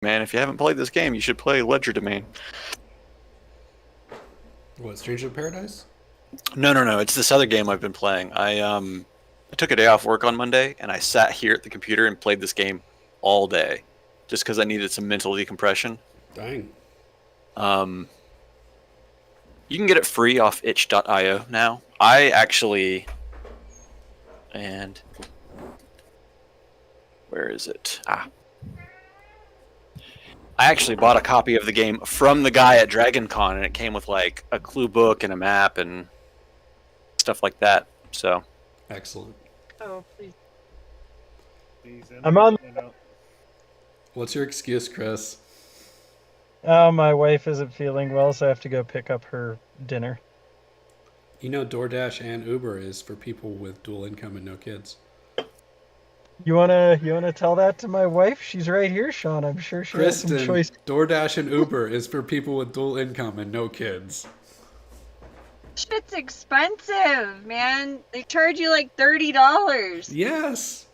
man, if you haven't played this game, you should play Legerdemain. What, Stranger of Paradise? No. It's this other game I've been playing. I took a day off work on Monday, and I sat here at the computer and played this game all day, just because I needed some mental decompression. Dang. You can get it free off itch.io now. And where is it? I actually bought a copy of the game from the guy at DragonCon, and it came with like a clue book and a map and stuff like that. So Excellent. Oh, please. I'm on. What's your excuse, Chris? Oh, my wife isn't feeling well, so I have to go pick up her dinner. You know, DoorDash and Uber is for people with dual income and no kids. You wanna tell that to my wife? She's right here, Sean. I'm sure she has some Kristen, choice. DoorDash and Uber is for people with dual income and no kids. Shit's expensive, man. They charge you like $30. Yes.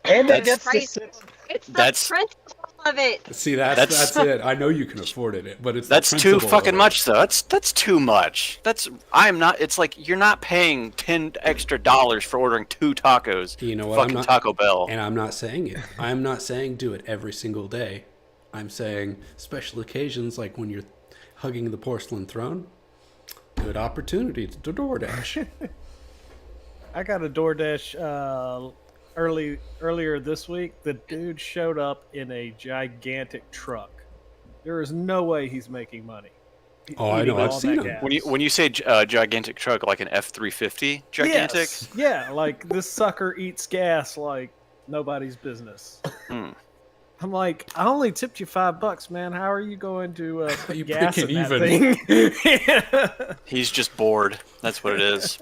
And it That's gets to right. sit. It's the That's- principle of it. See, that's it. I know you can afford it, but it's that's the too principle fucking of it. much, though. That's too much. It's like you're not paying $10 extra for ordering 2 tacos. You know what? Fucking Taco Bell. And I'm not saying it. I'm not saying do it every single day. I'm saying special occasions like when you're hugging the porcelain throne. Good opportunity to DoorDash. I got a DoorDash earlier this week. The dude showed up in a gigantic truck. There is no way he's making money. Oh, I know. Eating I've all seen that him. gas. When you say gigantic truck, like an F-350 gigantic? Yes. Yeah, like this sucker eats gas like nobody's business. Hmm. I'm like, I only tipped you $5, man. How are you going to put You gas pick in it that thing? He's just bored. That's what it is.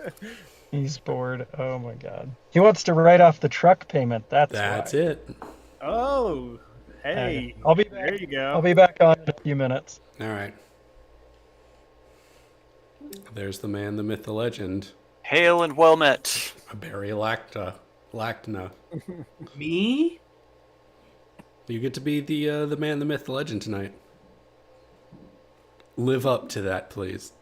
He's bored. Oh my god. He wants to write off the truck payment. That's why. it. Oh, hey. I'll be back. There you go. I'll be back on in a few minutes. All right. There's the man, the myth, the legend, Hail and well met. Barry Lactna. Me? You get to be the man, the myth, the legend tonight. Live up to that, please.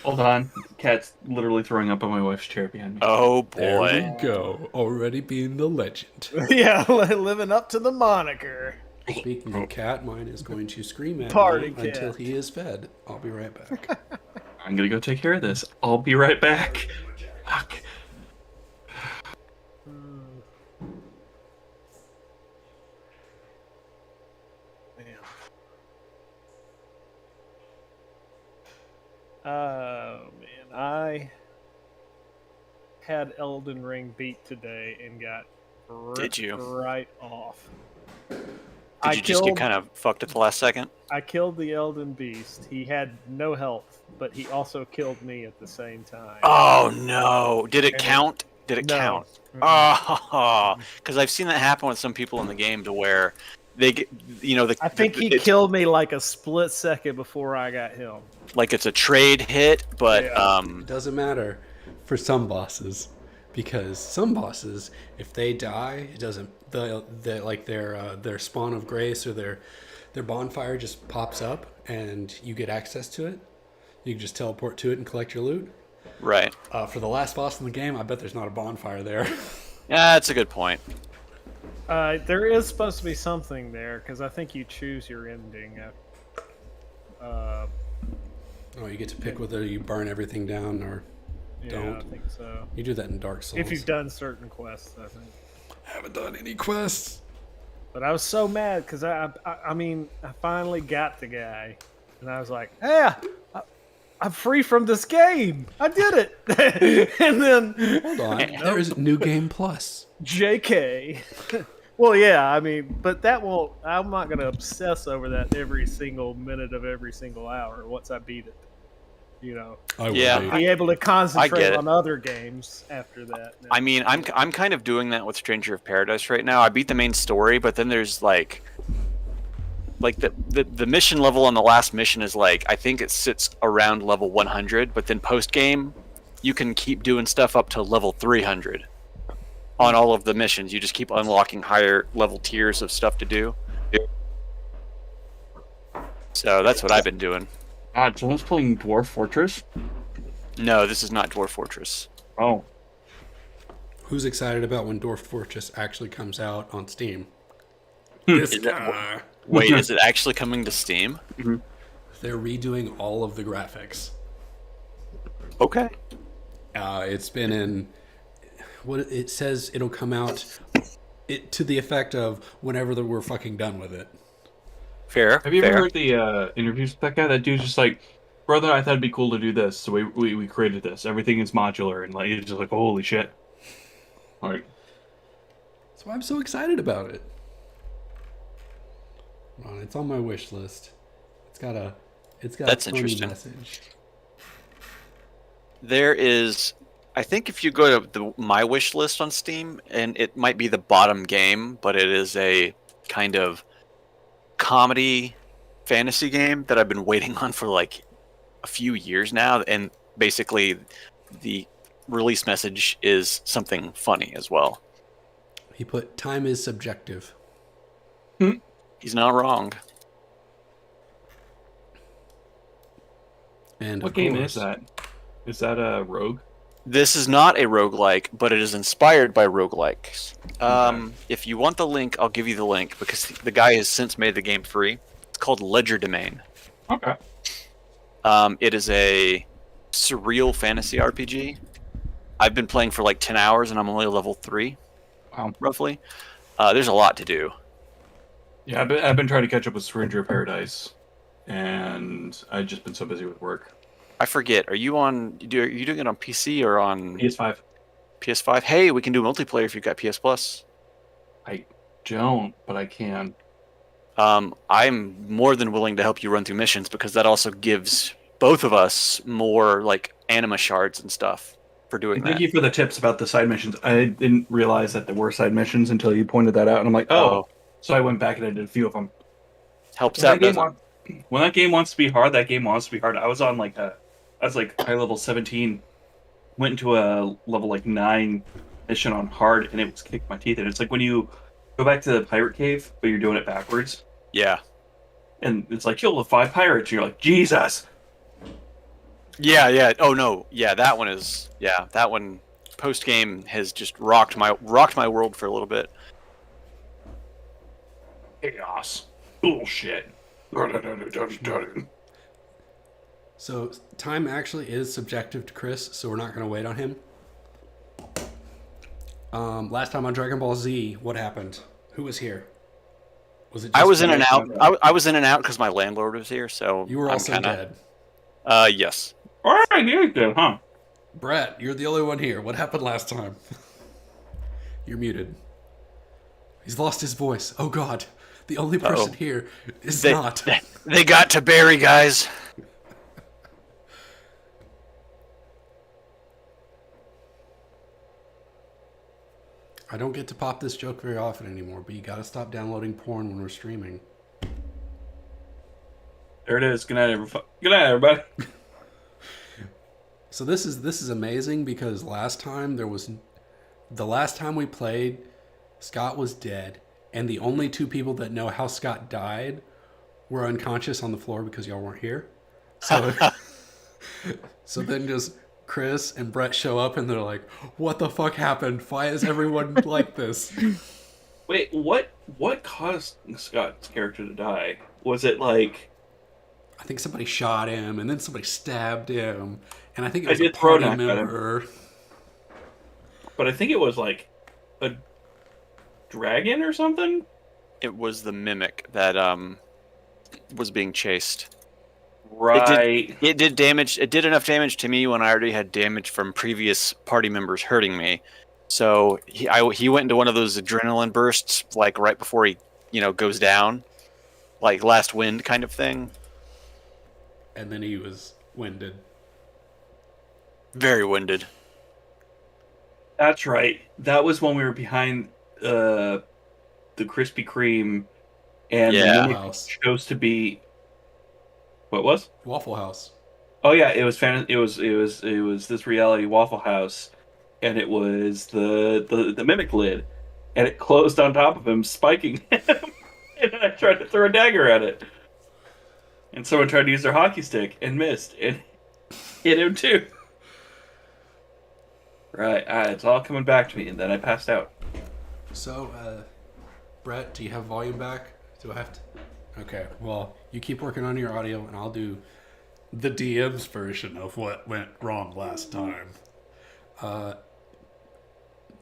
Hold on. Cat's literally throwing up on my wife's chair behind me. Oh There boy. we go. Already being the legend. Yeah, living up to the moniker. Speaking of cat, mine is going to scream at Party me cat. until he is fed. I'll be right back. I'm gonna go take care of this. I'll be right back. Fuck. Oh man, I had Elden Ring beat today and got ripped Did you? right off. Did you just get kind of fucked at the last second? I killed the Elden Beast. He had no health, but he also killed me at the same time. Oh no! Did it And- count? Did it No. count? Mm-mm. Oh, because I've seen that happen with some people in the game to where they get, I think he killed me like a split second before I got him. like it's a trade hit, but Yeah. It doesn't matter for some bosses, because some bosses, if they die, it doesn't. Like their spawn of grace or their bonfire just pops up, and you get access to it. You can just teleport to it and collect your loot. right. For the last boss in the game, I bet there's not a bonfire there. Yeah, that's a good point. There is supposed to be something there because I think you choose your ending. Oh, you get to pick whether you burn everything down or Yeah, don't. I think so. You do that in Dark Souls. If you've done certain quests, I think. I haven't done any quests. But I was so mad because I finally got the guy, and I was like, "Yeah, I'm free from this game. I did it." And then Hold on, there's New Game Plus. JK. Well, yeah, I mean, but that won't. I'm not gonna obsess over that every single minute of every single hour once I beat it. You know, I will Yeah. wait. be able to concentrate get it. on other games after that. I mean, I'm kind of doing that with Stranger of Paradise right now. I beat the main story, but then there's like the mission level on the last mission is like, I think it sits around level 100, but then post game you can keep doing stuff up to level 300 on all of the missions. You just keep unlocking higher level tiers of stuff to do. So that's what I've been doing. God, someone's playing Dwarf Fortress? No, this is not Dwarf Fortress. Oh. Who's excited about when Dwarf Fortress actually comes out on Steam? Hmm. This Is that- guy. Wait, is it actually coming to Steam? They're redoing all of the graphics. Okay. It's been in. What it says, it'll come out. It to the effect of whenever we're fucking done with it. Fair. Have you fair. ever heard the interviews with that guy? That dude's just like, brother, I thought it'd be cool to do this, so we created this. Everything is modular, and like it's just like, holy shit. Like, That's why I'm so excited about it. Come on, it's on my wish list. It's got a That's funny interesting. message. There is, I think if you go to my wish list on Steam, and it might be the bottom game, but it is a kind of comedy fantasy game that I've been waiting on for like a few years now, and basically the release message is something funny as well. He put time is subjective. He's not wrong. And what of game course, is that? Is that a Rogue? This is not a roguelike, but it is inspired by roguelikes. If you want the link, I'll give you the link because the guy has since made the game free. It's called Ledger Domain. Okay. It is a surreal fantasy RPG. I've been playing for like 10 hours and I'm only level 3, Wow. roughly. There's a lot to do. Yeah, I've been trying to catch up with Stranger of Paradise, and I've just been so busy with work. I forget, are you doing it on PC or on PS5. PS5? Hey, we can do multiplayer if you've got PS Plus. I don't, but I can. I'm more than willing to help you run through missions because that also gives both of us more like anima shards and stuff for doing Thank that. you for the tips about the side missions. I didn't realize that there were side missions until you pointed that out, and I'm like, oh. So I went back and I did a few of them. Helps When out. doesn't it? when that game wants to be hard, that game wants to be hard. I was on like I was like high level 17, went into a level like 9 mission on hard, and it was kicked my teeth. And it's like when you go back to the pirate cave, but you're doing it backwards, Yeah. and it's like kill the 5 pirates. And you're like, Jesus. Yeah. Oh no. Yeah, that one is. Yeah, that one post game has just rocked my world for a little bit. Chaos. Bullshit. So time actually is subjective to Chris, so we're not going to wait on him. Last time on Dragon Ball Z, what happened? Who was here? Was it? I just was in Brett? and out. I was in and out because my landlord was here. So You were I'm also kinda, dead. Yes. Alright, you're good, huh? Brett, you're the only one here. What happened last time? You're muted. He's lost his voice. Oh God, the only person here is They, not. they got to Barry, guys. I don't get to pop this joke very often anymore, but you gotta stop downloading porn when we're streaming. There it is. Good night, everybody. So this is amazing because the last time we played, Scott was dead, and the only 2 people that know how Scott died were unconscious on the floor because y'all weren't here. So, so then just Chris and Brett show up and they're like, "What the fuck happened? Why is everyone like this?" Wait, what caused Scott's character to die? Was it like I think somebody shot him, and then somebody stabbed him, and I think it I was a did throw party knife at him. member. but I think it was like a dragon or something? It was the mimic that was being chased. Right. It did damage. It did enough damage to me when I already had damage from previous party members hurting me. So he went into one of those adrenaline bursts, like right before he goes down, like last wind kind of thing. And then he was winded. Very winded. That's right. That was when we were behind the Krispy Kreme, and Yeah. the mimic House. chose to be. What was? Waffle House. Oh yeah, it was it was this reality Waffle House, and it was the mimic lid, and it closed on top of him, spiking him. And then I tried to throw a dagger at it, and someone tried to use their hockey stick and missed and hit him too. Right, it's all coming back to me, and then I passed out. So, Brett, do you have volume back? Do I have to? Okay, well, you keep working on your audio, and I'll do the DM's version of what went wrong last time.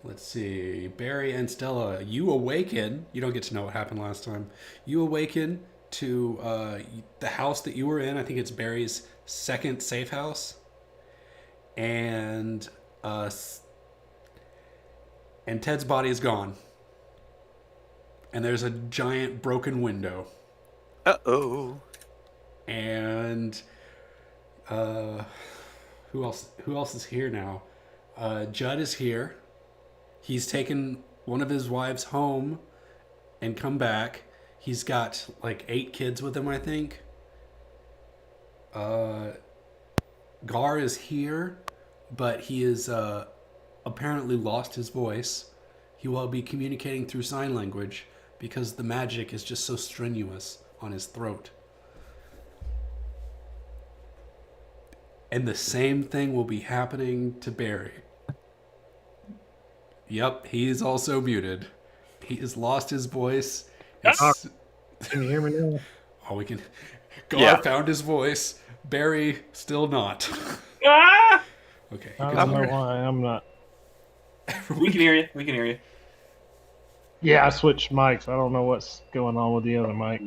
Let's see. Barry and Stella, you awaken. You don't get to know what happened last time. You awaken to the house that you were in. I think it's Barry's second safe house. And Ted's body is gone. And there's a giant broken window. Uh-oh. And who else is here now? Judd is here. He's taken one of his wives home and come back. He's got like 8 kids with him, I think. Gar is here, but he is apparently lost his voice. He will be communicating through sign language because the magic is just so strenuous on his throat. And the same thing will be happening to Barry. Yep, he is also muted. He has lost his voice. It's, Can you hear me now? oh, we can. Gar Yeah. found his voice. Barry still not. Ah! Okay. I good don't know work. why I'm not. We can hear you. We can hear you. Yeah, I switched mics. I don't know what's going on with the other mic.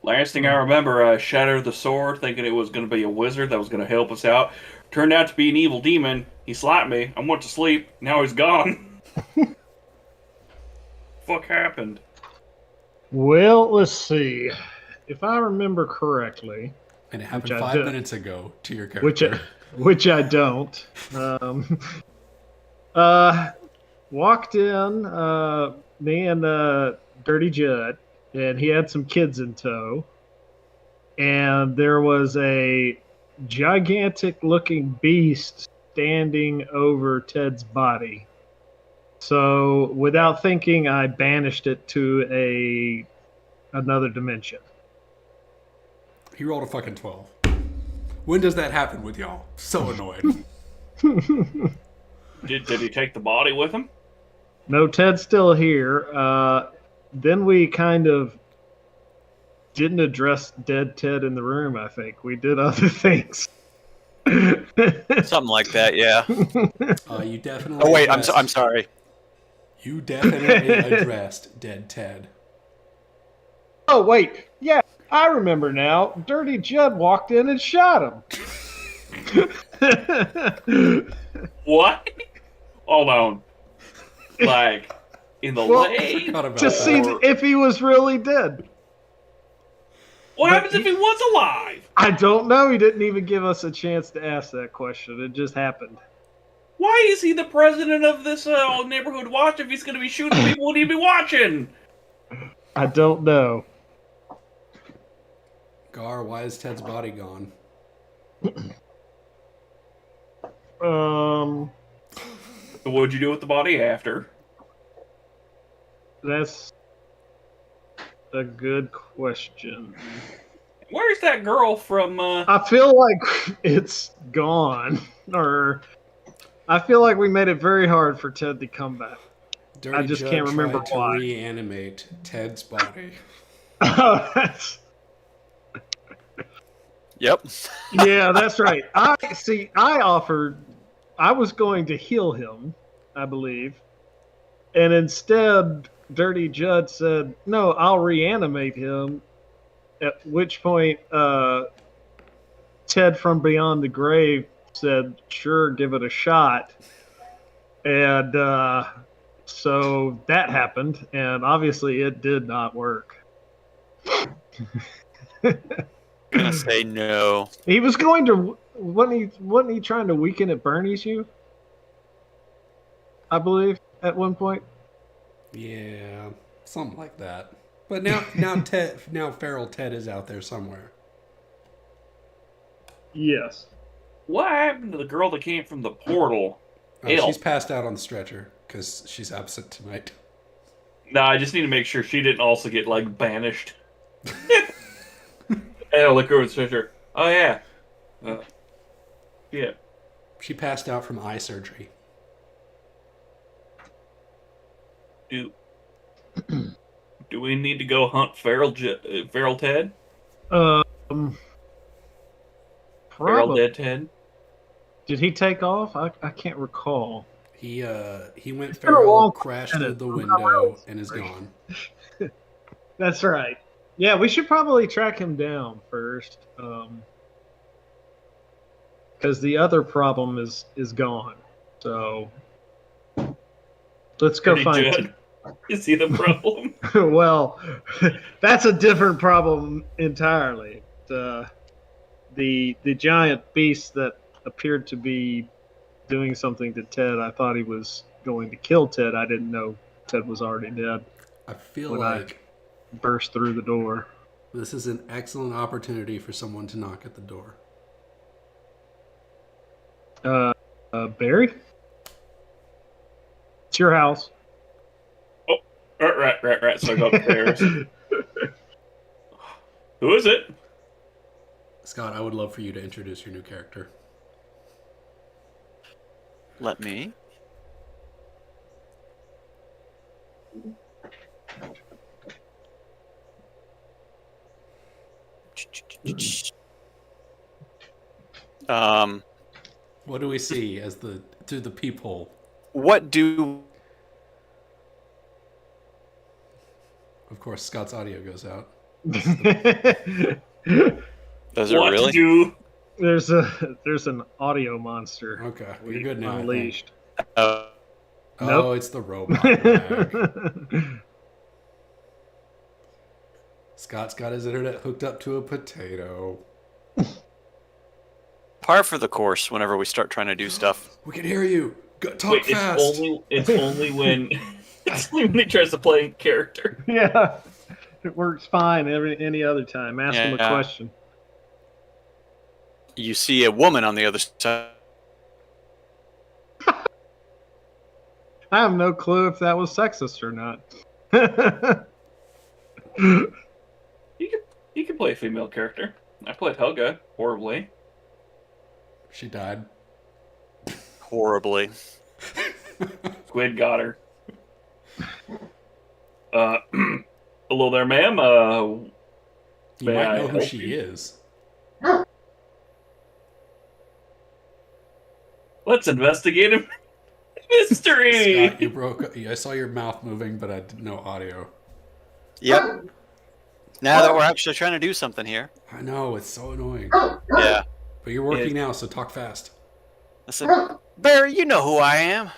Last thing I remember, Shadow the Sword, thinking it was going to be a wizard that was going to help us out. Turned out to be an evil demon. He slapped me. I went to sleep. Now he's gone. Fuck happened? Well, let's see. If I remember correctly, And it happened Which I 5 did. minutes ago to your character. which I don't. Walked in, me and Dirty Judd, and he had some kids in tow. And there was a gigantic-looking beast standing over Ted's body. So, without thinking, I banished it to another dimension. He rolled a fucking 12. When does that happen with y'all? So annoyed. Did he take the body with him? No, Ted's still here. Then we kind of didn't address dead Ted in the room, I think. We did other things. Something like that, yeah. You definitely. Oh, wait, I'm addressed- sorry. You definitely addressed dead Ted. Oh, wait. Yeah, I remember now. Dirty Judd walked in and shot him. What? Hold on. Like, in the Well, leg? Forgot about to that. see if he was really dead. What happens if he was alive? I don't know. He didn't even give us a chance to ask that question. It just happened. Why is he the president of this neighborhood watch if he's going to be shooting people when he'd be watching? I don't know. Gar, why is Ted's body gone? So what'd you do with the body after? That's a good question. Where's that girl from, I feel like it's gone, or I feel like we made it very hard for Ted to come back. Dirty just Judd can't remember tried to why. reanimate Ted's body. That's- Yep. yeah, that's right. I was going to heal him, I believe, and instead, Dirty Judd said, "No, I'll reanimate him." At which point, Ted from beyond the grave said, "Sure, give it a shot." And so that happened, and obviously it did not work. Gonna say no. He was going to, wasn't he trying to weaken at Bernie's you? I believe at one point. Yeah, something like that. But now feral Ted is out there somewhere. Yes. what happened to the girl that came from the portal? Ill. She's passed out on the stretcher because she's absent tonight. No, I just need to make sure she didn't also get, like, banished. And I look over at the picture. Oh yeah. Yeah. She passed out from eye surgery. Do we need to go hunt Feral Ted? Feral Probably. Dead Ted? Did he take off? I can't recall. He went been a feral, long crashed minute. through the window, and is gone. That's right. Yeah, we should probably track him down first, because the other problem is gone. So let's go Pretty find. good. Is he the problem? Well, that's a different problem entirely. The giant beast that appeared to be doing something to Ted. I thought he was going to kill Ted. I didn't know Ted was already dead. I feel When like burst through the door. this is an excellent opportunity for someone to knock at the door. Barry? It's your house. Right. So I go upstairs. Who is it? Scott, I would love for you to introduce your new character. Let me. What do we see as through the peephole? What do Of course, Scott's audio goes out. does it What really? do? There's an audio monster. Okay, we you're good now. I think. Unleashed. Uh, Oh, Nope. it's the robot lag. Scott's got his internet hooked up to a potato. par for the course whenever we start trying to do stuff. We can hear you. Go, talk Wait, fast. it's only when he tries to play character. Yeah, it works fine any other time. Ask him a Yeah. question. You see a woman on the other side. I have no clue if that was sexist or not. You can play a female character. I played Helga horribly. She died. Horribly. Squid got her. Hello there, ma'am. You May might I know who help she you? is. Let's investigate a mystery. Scott, you broke. I saw your mouth moving, but I didn't know audio. Yep. Now that we're actually trying to do something here. I know, it's so annoying. Yeah. But you're working now, so talk fast. I said, Barry, you know who I am.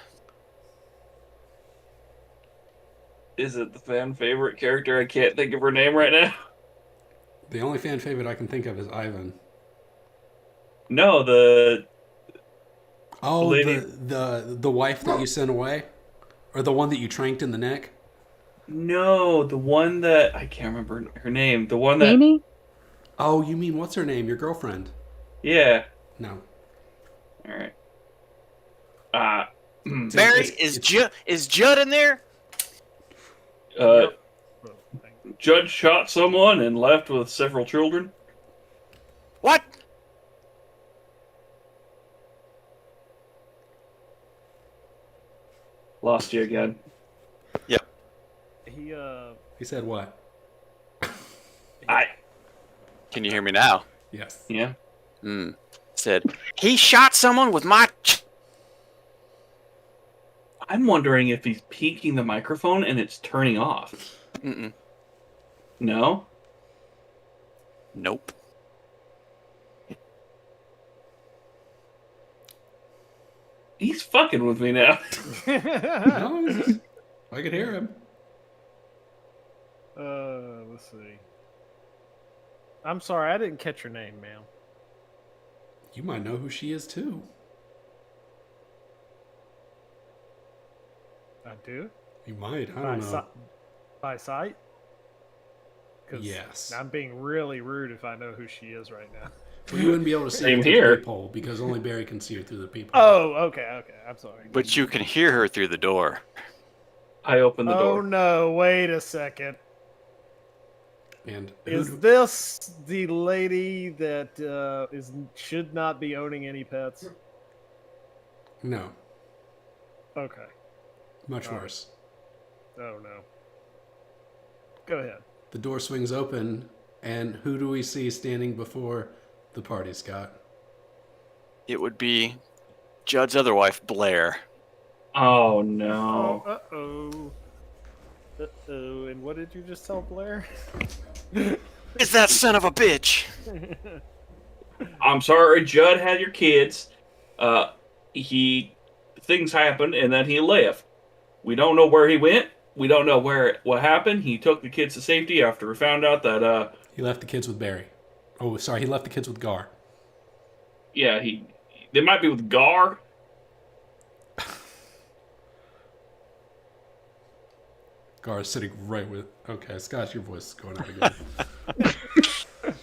Is it the fan favorite character? I can't think of her name right now. The only fan favorite I can think of is Ivan. No, the Oh, lady- the wife that you sent away? Or the one that you tranked in the neck? one that I can't remember her name. The one that Amy? Oh, you mean what's her name? Your girlfriend? yeah. No. All right. Barry, is Judd in there? Judge shot someone and left with several children. What? Lost you again. He said what? Can you hear me now? Yes. Yeah. Said, he shot someone with my... I'm wondering if he's peaking the microphone and it's turning off. Mm-mm. No? Nope. He's fucking with me now. No, I could hear him. Let's see. I'm sorry, I didn't catch your name, ma'am. You might know who she is too. I do? You might. I By, don't know. by sight? 'Cause Yes. I'm being really rude if I know who she is right now. Well, you wouldn't be able to see Same her through here. the peephole because only Barry can see her through the peephole. Oh, okay. I'm sorry. But you can hear her through the door. I opened the Oh door. no, wait a second. And who Is do- this the lady that should not be owning any pets? no, Okay. much All right. worse. Oh no. Go ahead. The door swings open, and who do we see standing before the party, Scott? It would be Judd's other wife, Blair. Oh no. Uh-oh. Uh-oh. And what did you just tell Blair? Is that son of a bitch? I'm sorry, Judd had your kids. Things happened, and then he left. We don't know where he went. We don't know what happened. He took the kids to safety after we found out that He left the kids with Barry. Oh, sorry, he left the kids with Gar. yeah, they might be with Gar. Gar is sitting right with. Okay, Scott, your voice is going out again.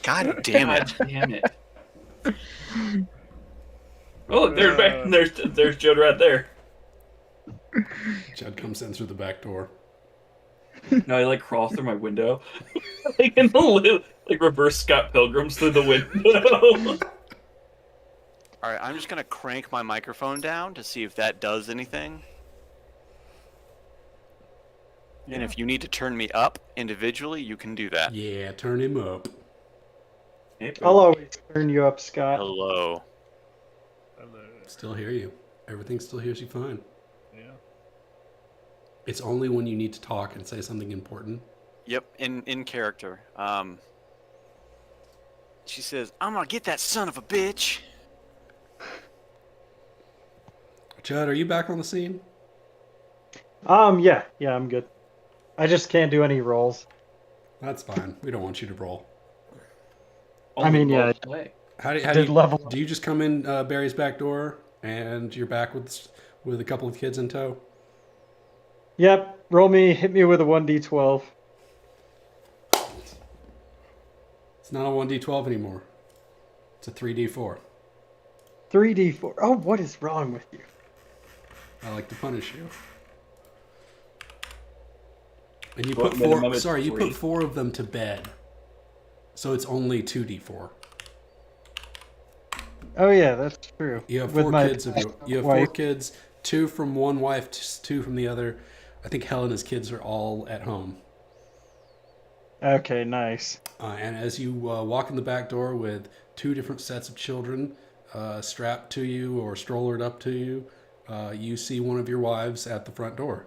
God damn it. God damn it. Oh, look, there's Judd right there. Judd comes in through the back door. No, I like crawl through my window, like in the reverse Scott Pilgrims through the window. All right, I'm just gonna crank my microphone down to see if that does anything. And if you need to turn me up individually, you can do that. Yeah, turn him up. I'll always turn you up, Scott. Hello. Hello. Still hear you. Everything still hears you fine. Yeah. It's only when you need to talk and say something important. Yep, in character. She says, "I'm gonna get that son of a bitch." Judd, are you back on the scene? Yeah, I'm good. I just can't do any rolls. That's fine. We don't want you to roll. I mean, yeah. How Did do level. you just come in Barry's back door and you're back with a couple of kids in tow? Yep. Hit me with a 1d12. It's not a 1d12 anymore. It's a 3d4. 3d4. Oh, what is wrong with you? I like to punish you. And you What, put minimum four. is Sorry, you 3? put 4 of them to bed. So it's only 2d4. Oh yeah, that's true. You have With 4 my kids of you. You have 4 wife. kids, 2 from one wife, 2 from the other. I think Helena's kids are all at home. Okay, nice. And as you walk in the back door with 2 different sets of children strapped to you or strollered up to you, you see one of your wives at the front door.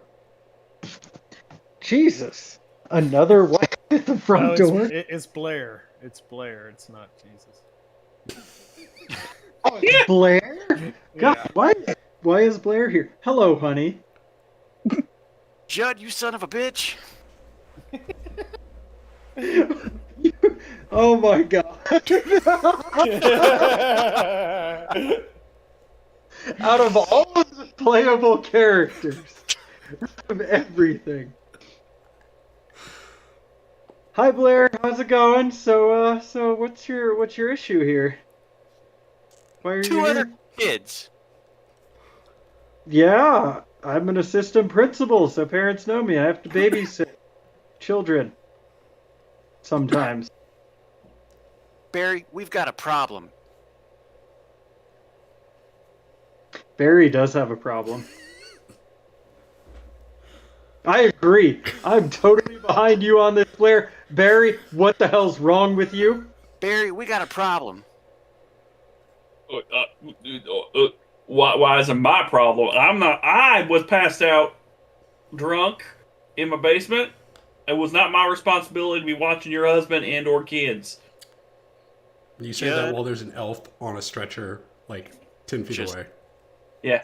Jesus. Another wife at the front No, door? it's Blair. It's Blair. It's not Jesus. Blair? God, Yeah. why is Blair here? Hello, honey. Judd, you son of a bitch. Oh my god. Out of all of the playable characters, of everything. Hi Blair, how's it going? So what's your issue here? Why are 2 you other here? kids. Yeah, I'm an assistant principal, so parents know me. I have to babysit children sometimes. Barry, we've got a problem. Barry does have a problem. I agree. I'm totally behind you on this, Blair. Barry, what the hell's wrong with you? Barry, we got a problem. Why is it my problem? I was passed out drunk in my basement. It was not my responsibility to be watching your husband and or kids. You say that Judd. while there's an elf on a stretcher, like 10 feet Just- away. Yeah.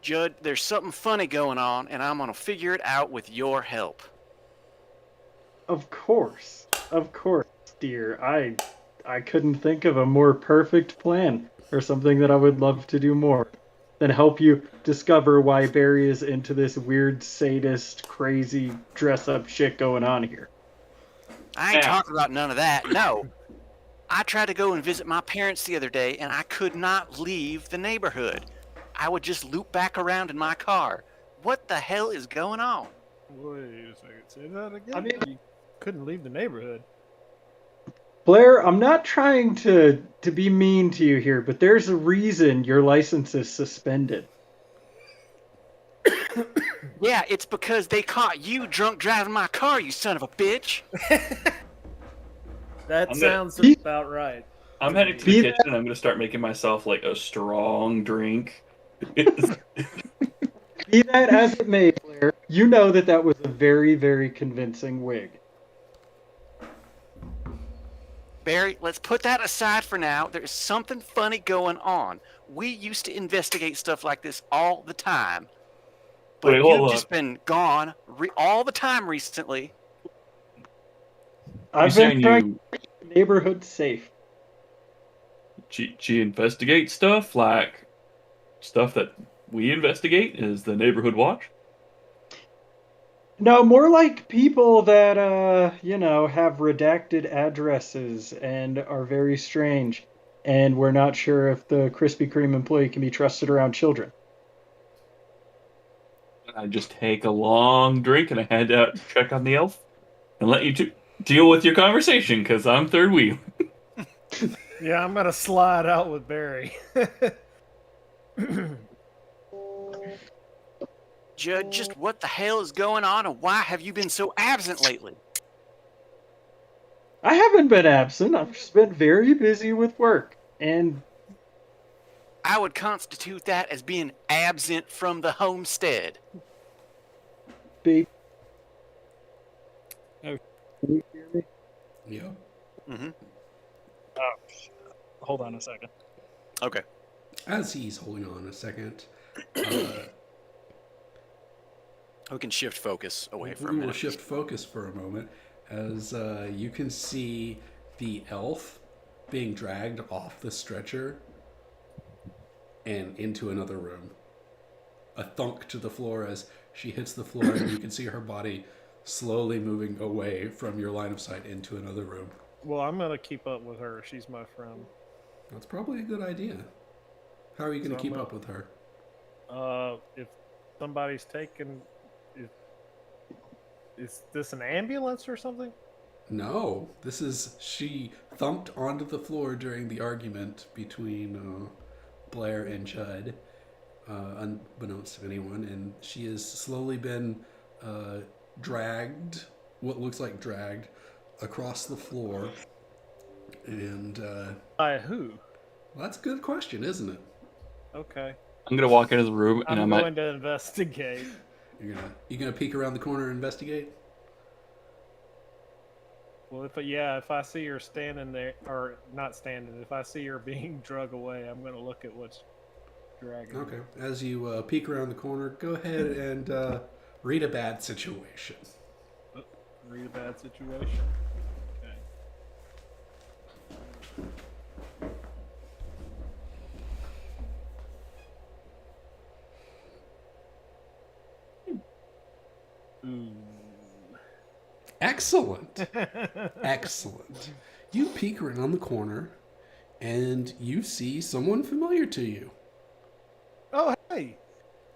Judd, there's something funny going on, and I'm gonna figure it out with your help. Of course, dear. I couldn't think of a more perfect plan or something that I would love to do more than help you discover why Barry is into this weird sadist, crazy dress-up shit going on here. I ain't Yeah. talking about none of that. No. I tried to go and visit my parents the other day, and I could not leave the neighborhood. I would just loop back around in my car. What the hell is going on? Wait a second. Say that again. I mean- you couldn't leave the neighborhood. Blair, I'm not trying to be mean to you here, but there's a reason your license is suspended. Yeah, it's because they caught you drunk driving my car, you son of a bitch. That I'm sounds gonna- about right. I'm heading to Be the kitchen and I'm gonna start making myself like a strong drink. Be that as it may, Blair, you know that was a very, very convincing wig. Barry, let's put that aside for now. There's something funny going on. We used to investigate stuff like this all the time. But Wait, hold you've on. just been gone all the time recently. I've saying been trying you- to keep the neighborhood safe. She investigate stuff like stuff that we investigate is the neighborhood watch. No, more like people that, have redacted addresses and are very strange, and we're not sure if the Krispy Kreme employee can be trusted around children. I just take a long drink and I head out to check on the elf and let you two deal with your conversation because I'm third wheel. Yeah, I'm gonna slide out with Barry. Judd, just what the hell is going on and why have you been so absent lately? I haven't been absent. I've just been very busy with work. And I would constitute that as being absent from the homestead. be. Oh. Can you hear me? Yeah. Mm-hmm. Hold on a second. Okay. As he's holding on a second, We can shift focus away for a we will minute. shift focus for a moment as you can see the elf being dragged off the stretcher and into another room. A thunk to the floor as she hits the floor, and you can see her body slowly moving away from your line of sight into another room. Well, I'm gonna keep up with her. She's my friend. That's probably a good idea. How are you going to So keep I'm up with her? If somebody's taken, is this an ambulance or something? No, she thumped onto the floor during the argument between Blair and Judd, unbeknownst to anyone, and she has slowly been dragged, what looks like dragged, across the floor. And By who? well, that's a good question, isn't it? Okay, I'm gonna walk into the room and I I'm might. going to investigate. You gonna peek around the corner and investigate? Well, if I see her standing there, or not standing, if I see her being drug away, I'm gonna look at what's dragging. her. Okay. As you peek around the corner, go ahead and read a bad situation. Read a bad situation. Okay. Ooh. Excellent. Excellent. You peek around the corner and you see someone familiar to you. Oh, hey.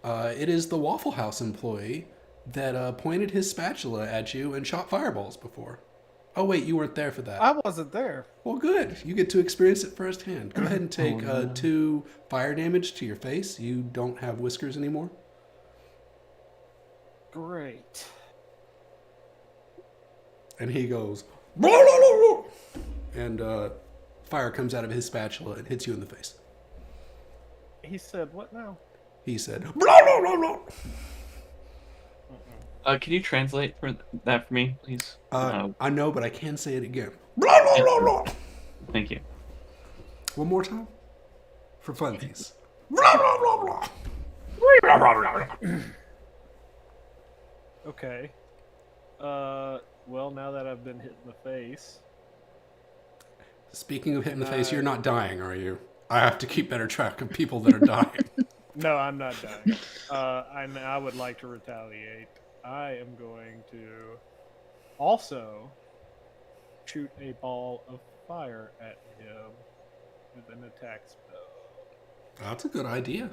It is the Waffle House employee that pointed his spatula at you and shot fireballs before. Oh, wait, you weren't there for that. I wasn't there. Well, good. You get to experience it firsthand. Go ahead and take no. 2 fire damage to your face. You don't have whiskers anymore. Great. And he goes, "Blah, blah, blah, blah," and fire comes out of his spatula and hits you in the face. He said, what now? He said, "Blah, blah, blah, blah." Can you translate that for me, please? I know, but I can say it again. Blah, blah, blah, blah. Thank you. One more time. For funsies. Blah, blah, blah, blah. Blah, blah, blah, blah. Okay. Well, now that I've been hit in the face, Speaking of hitting the face, you're not dying, are you? I have to keep better track of people that are dying. no, I'm not dying. I would like to retaliate. I am going to also shoot a ball of fire at him with an attack spell. That's a good idea.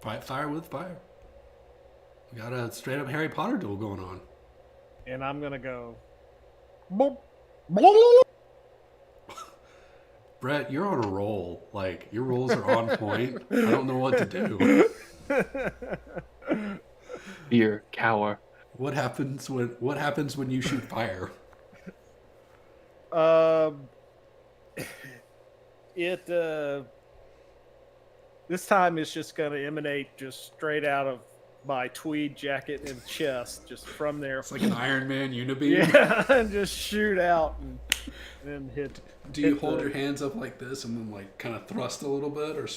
Fight fire with fire. We got a straight up Harry Potter duel going on. And I'm gonna go. Boop, boop. Brett, you're on a roll. Like, your rolls are on point. I don't know what to do. Fear, cower. What happens when you shoot fire? It this time it's just gonna emanate just straight out of my tweed jacket and chest, just from there. It's like an Iron Man unibeam. Yeah, and just shoot out and then hit. Do you hit hold the- your hands up like this and then like kind of thrust a little bit, or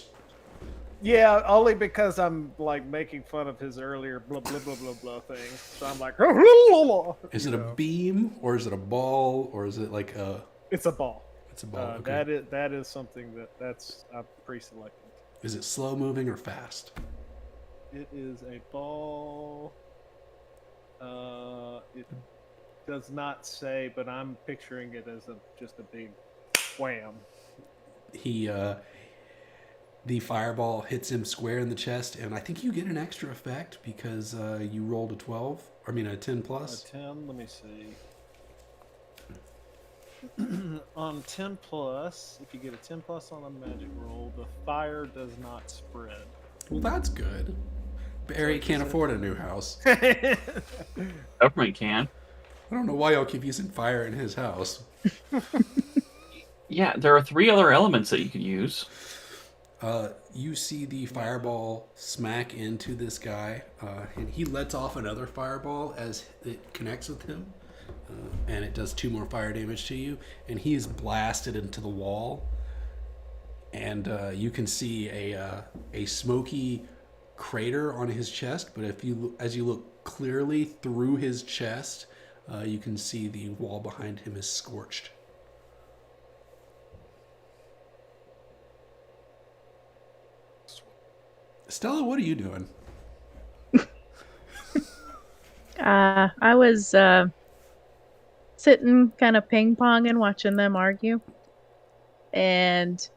Yeah, only because I'm like making fun of his earlier blah blah blah blah blah thing. So I'm like, is it a beam, or is it a ball, or is it like a? It's a ball. It's a ball. Okay. That is something that's I'm pre-selected. Is it slow moving or fast? It is a ball. It does not say, but I'm picturing it as just a big wham. The fireball hits him square in the chest, and I think you get an extra effect because you rolled a 12. I mean a 10 A plus. 10. Let me see. On 10 plus, if you get a 10 plus on a magic roll, the fire does not spread. Well, that's good. Barry can't afford a new house. Government can. I don't know why y'all keep using fire in his house. Yeah, there are 3 other elements that you could use. You see the fireball smack into this guy, and he lets off another fireball as it connects with him, and it does 2 more fire damage to you, and he is blasted into the wall, and you can see a smoky crater on his chest, but as you look clearly through his chest, you can see the wall behind him is scorched. Stella, what are you doing? I was sitting kind of ping-ponging, watching them argue. And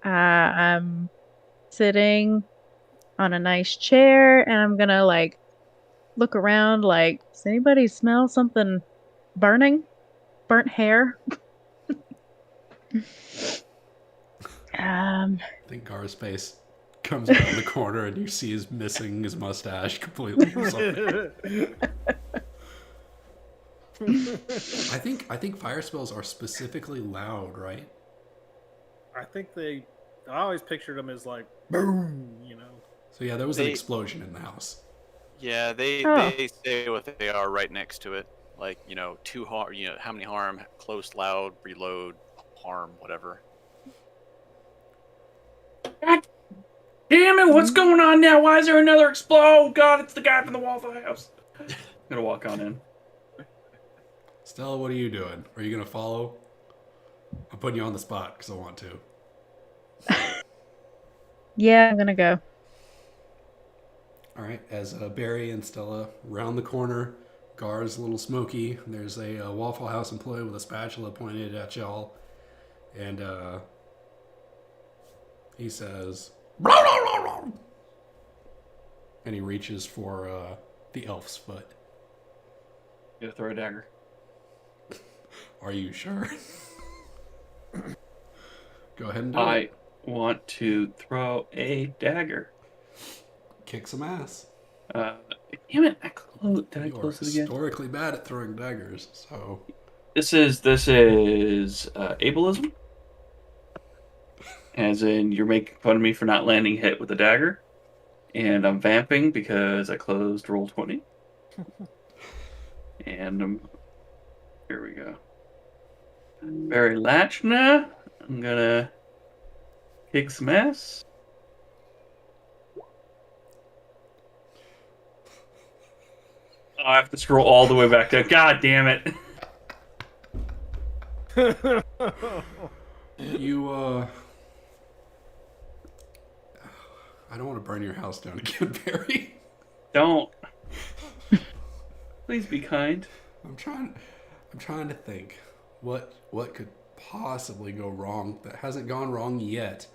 I'm sitting on a nice chair, and I'm gonna like look around like, does anybody smell something burning? Burnt hair? I think Gar's face comes around the corner and you see he's missing his mustache completely or something. I think fire spells are specifically loud, right? I think I always pictured them as like boom, you know. So yeah, there was an explosion in the house. Yeah, they Oh. they say what they are right next to it. Like, you know, how many harm, close, loud, reload, harm, whatever. God damn it, what's going on now? Why is there another explode? God, it's the guy from the Waffle House. I'm gonna walk on in. Stella, what are you doing? Are you gonna follow? I'm putting you on the spot because I want to. Yeah, I'm gonna go. All right, as Barry and Stella round the corner, Gar's a little smoky. There's a Waffle House employee with a spatula pointed at y'all, and he says, "Blah, blah, blah, blah," and he reaches for the elf's foot. Gonna throw a dagger. Are you sure? Go ahead and do I it. want to throw a dagger. Kick some ass. Damn it! Did I You are close it again? historically bad at throwing daggers, so This is ableism, as in you're making fun of me for not landing hit with a dagger, and I'm vamping because I closed roll 20. And here we go. Barry Lachna. I'm gonna kick some ass. Oh, I have to scroll all the way back down. God damn it! you I don't want to burn your house down again, Barry. Don't. Please be kind. I'm trying to think what could possibly go wrong that hasn't gone wrong yet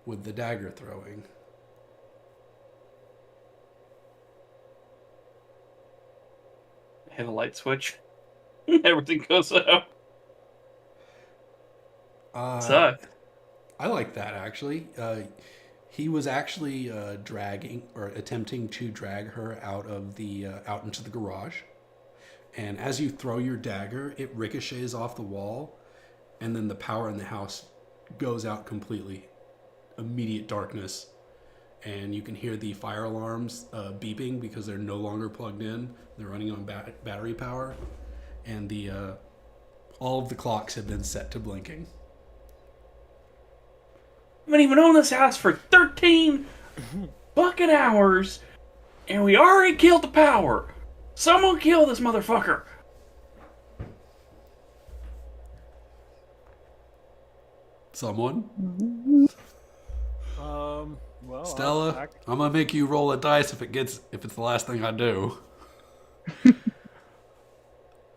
with the dagger throwing. hit a light switch. Everything goes out. Suck. I like that actually. He was actually dragging or attempting to drag her out of the out into the garage, and as you throw your dagger, it ricochets off the wall, and then the power in the house goes out completely. Immediate darkness, and you can hear the fire alarms beeping because they're no longer plugged in. They're running on battery power, and the all of the clocks have been set to blinking. I haven't even owned this house for 13 fucking hours, and we already killed the power. Someone kill this motherfucker. Someone? Well, Stella, I'm gonna make you roll a dice if it's the last thing I do.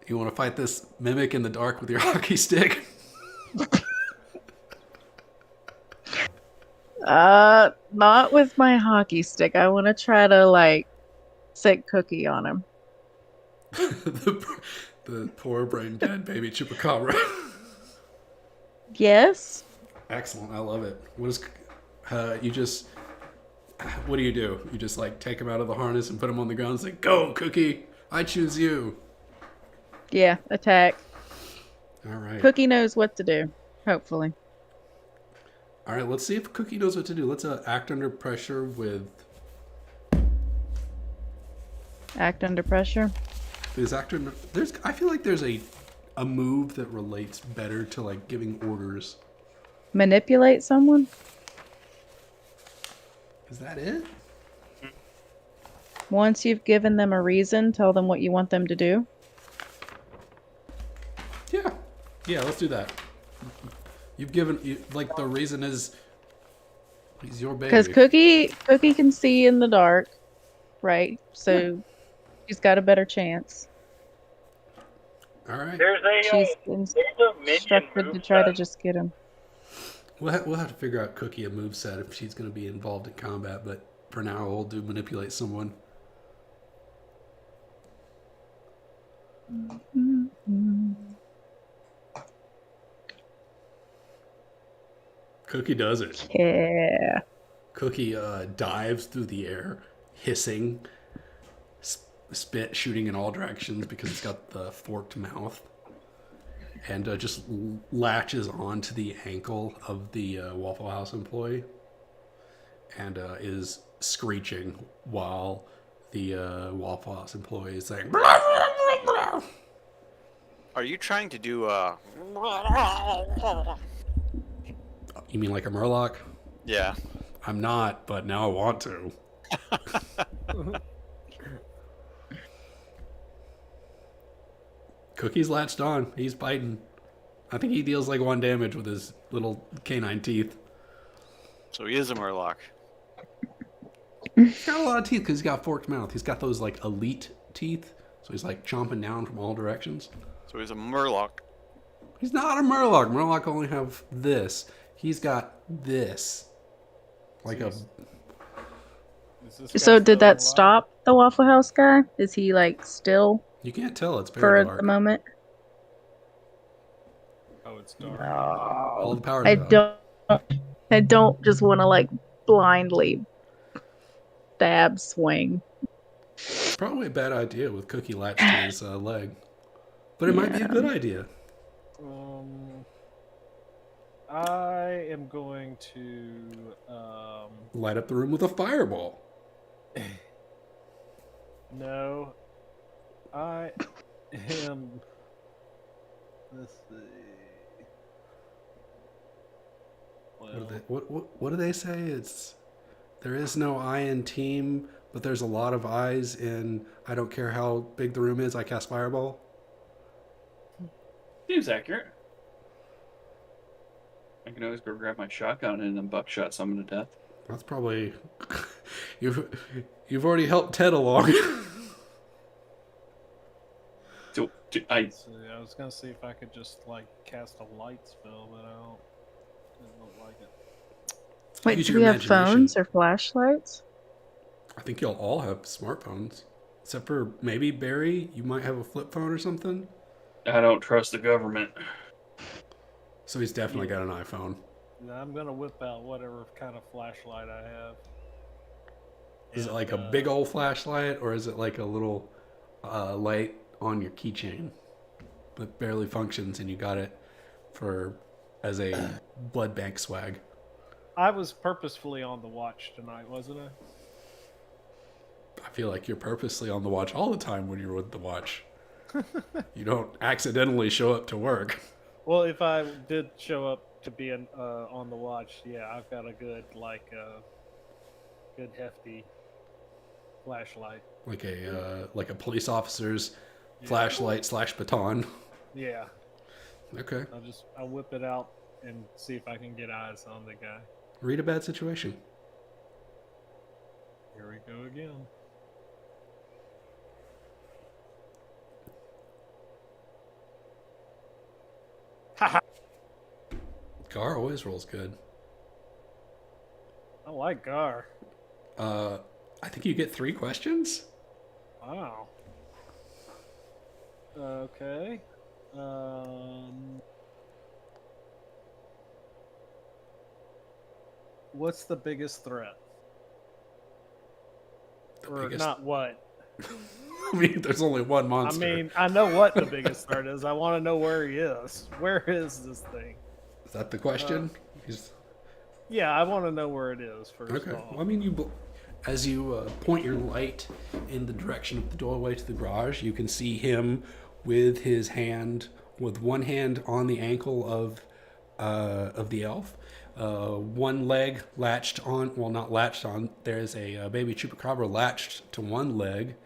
You want to fight this mimic in the dark with your hockey stick? Not with my hockey stick. I want to try to like set Cookie on him. the poor brain dead baby chupacabra. Yes. Excellent, I love it. What is you just? What do? You just like take him out of the harness and put him on the ground and say, "Go, Cookie! I choose you." Yeah, attack. All right. Cookie knows what to do. Hopefully. All right. Let's see if Cookie knows what to do. Let's act under pressure with. Act under pressure. I feel like there's a move that relates better to like giving orders. Manipulate someone? Is that it? Once you've given them a reason, tell them what you want them to do. Yeah, let's do that. You've given like the reason is he's your baby. Because Cookie can see in the dark, right? So she's got a better chance. All right. She's instructed to try to just get him. We'll have to figure out Cookie a moveset if she's going to be involved in combat, but for now we'll do manipulate someone. Cookie does it. Yeah. Cookie dives through the air, hissing, spit shooting in all directions because it's got the forked mouth, and just latches onto the ankle of the Waffle House employee and is screeching while the Waffle House employee is saying, "Blah, blah, blah, blah." Are you trying to do You mean like a Murloc? Yeah. I'm not, but now I want to. Cookie's latched on. He's biting. I think he deals like 1 damage with his little canine teeth. So he is a Murloc. He's got a lot of teeth because he's got forked mouth. He's got those like elite teeth. So he's like chomping down from all directions. So he's a Murloc. He's not a Murloc. Murloc only have this. He's got this. Like a... So did that stop the Waffle House guy? Is he like still You can't tell. It's for very dark. the moment? Oh, it's dark. All the power. I don't just want to like blindly stab swing. Probably a bad idea with Cookie latched to his leg. But it might be a good idea. I am going to Light up the room with a fireball. no. I am let's see. Well, What do they say? It's there is no I in team, but there's a lot of I's in I don't care how big the room is, I cast fireball. Seems accurate. I can always go grab my shotgun and then buckshot someone to death. That's probably you've already helped Ted along. I was gonna see if I could just like cast a light spell, but didn't look like it. Wait, Use do your we have imagination. phones or flashlights? I think you'll all have smartphones. Except for maybe Barry, you might have a flip phone or something. I don't trust the government. So he's definitely got an iPhone. Now I'm gonna whip out whatever kind of flashlight I have. Is it And, like a big old flashlight, or is it like a little light on your keychain that barely functions, and you got it as a blood bank swag? I was purposefully on the watch tonight, wasn't I? I feel like you're purposely on the watch all the time when you're with the watch. You don't accidentally show up to work. Well, if I did show up to be on the watch, yeah, I've got a good good hefty flashlight. Like a police officer's flashlight / baton. Yeah, Okay. I'll whip it out and see if I can get eyes on the guy. Read a bad situation. Here we go again. Gar always rolls good. I like Gar. I think you get 3 questions. Wow. Okay. What's the biggest threat? Or biggest- not what? I mean, there's only one monster. I mean, I know what the biggest threat is. I want to know where he is. Where is this thing? Is that the question? Yeah, I want to know where it is first Okay. of all. Well, I mean, as you point your light in the direction of the doorway to the garage, you can see him with one hand on the ankle of the elf, one leg latched on. Well, not latched on. There's a baby chupacabra latched to one leg,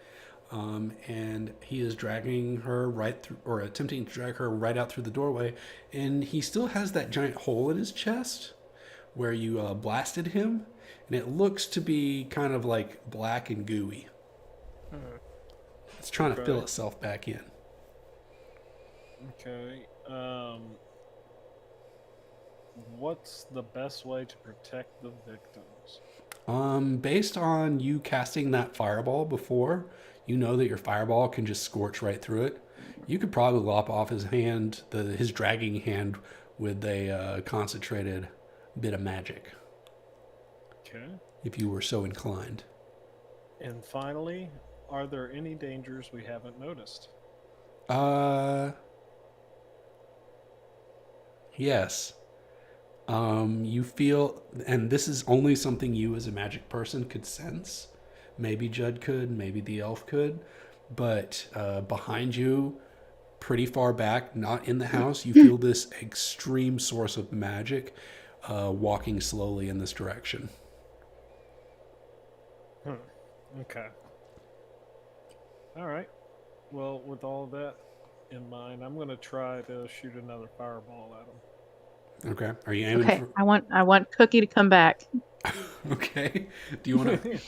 and he is dragging her right through, or attempting to drag her right out through the doorway. And he still has that giant hole in his chest where you blasted him, and it looks to be kind of like black and gooey. It's trying to fill itself back in. Okay. What's the best way to protect the victims? Based on you casting that fireball before, you know that your fireball can just scorch right through it. You could probably lop off his hand, his dragging hand, with a concentrated bit of magic, Okay. if you were so inclined. And finally, are there any dangers we haven't noticed? Yes. You feel, and this is only something you as a magic person could sense. Maybe Judd could, maybe the elf could, but behind you, pretty far back, not in the house, you feel this extreme source of magic walking slowly in this direction. Okay. All right. Well, with all of that in mind, I'm going to try to shoot another fireball at him. Okay. Are you aiming Okay, for... I want Cookie to come back. Okay. Do you want to...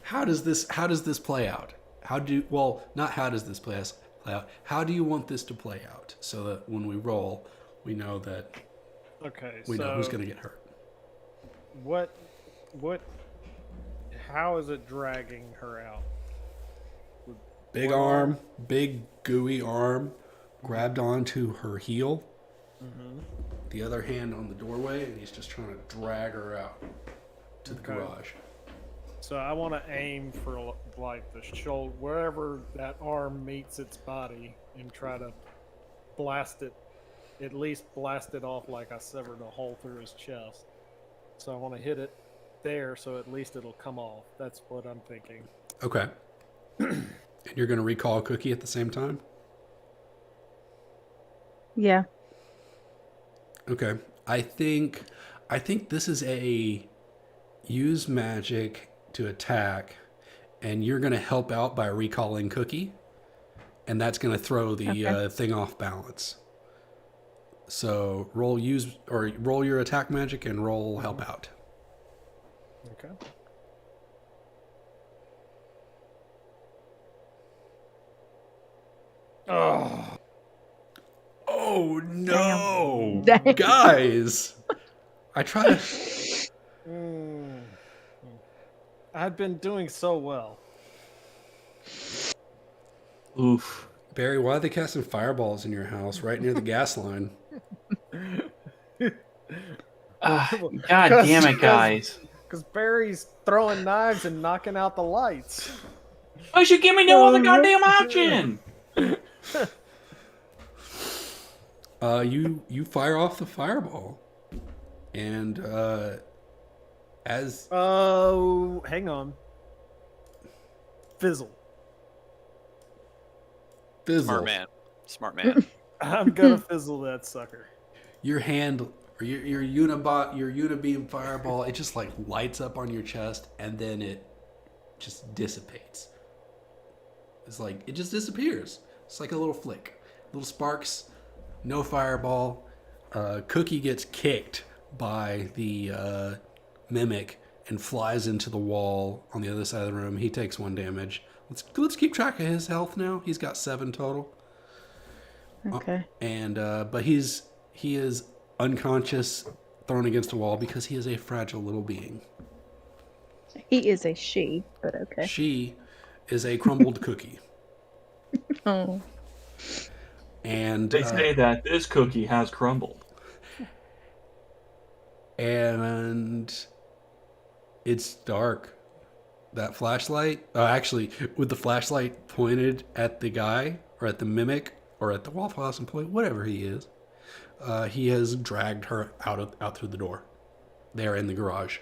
how does this play out? Not how does this play out. How do you want this to play out so that when we roll, we know that Okay. we know who's going to get hurt? How is it dragging her out? Big arm, big gooey arm, grabbed onto her heel. The other hand on the doorway, and he's just trying to drag her out to the garage. So I want to aim for like the shoulder, wherever that arm meets its body, and try to blast it, at least blast it off like I severed a hole through his chest. So I want to hit it there, so at least it'll come off. That's what I'm thinking. Okay. And you're going to recall Cookie at the same time? Yeah. Okay. I think this is a use magic to attack, and you're going to help out by recalling Cookie, and that's going to throw the thing off balance. So roll your attack magic and roll help out. Okay. Oh. Oh no, Damn. guys! I try to. I've been doing so well. Oof. Barry, why are they casting fireballs in your house right near the gas line? God damn it, guys. Because Barry's throwing knives and knocking out the lights. Oh, you should give me no other goddamn option. You fire off the fireball, and as Oh, hang on. Fizzle. fizzle, Smart man. I'm gonna fizzle that sucker. your hand or your unibeam fireball, it just like lights up on your chest, and then it just dissipates. It's like it just disappears. It's like a little flick, little sparks. No fireball. Cookie gets kicked by the mimic and flies into the wall on the other side of the room. He takes 1 damage. Let's keep track of his health now. He's got 7 total. Okay. And but he is unconscious, thrown against a wall because he is a fragile little being. He is a she, but okay. She is a crumbled cookie. Oh. And They say that this cookie has crumbled. and it's dark. That flashlight, actually, with the flashlight pointed at the guy or at the mimic or at the Waffle House employee, whatever he is, he has dragged her out through the door. They're in the garage.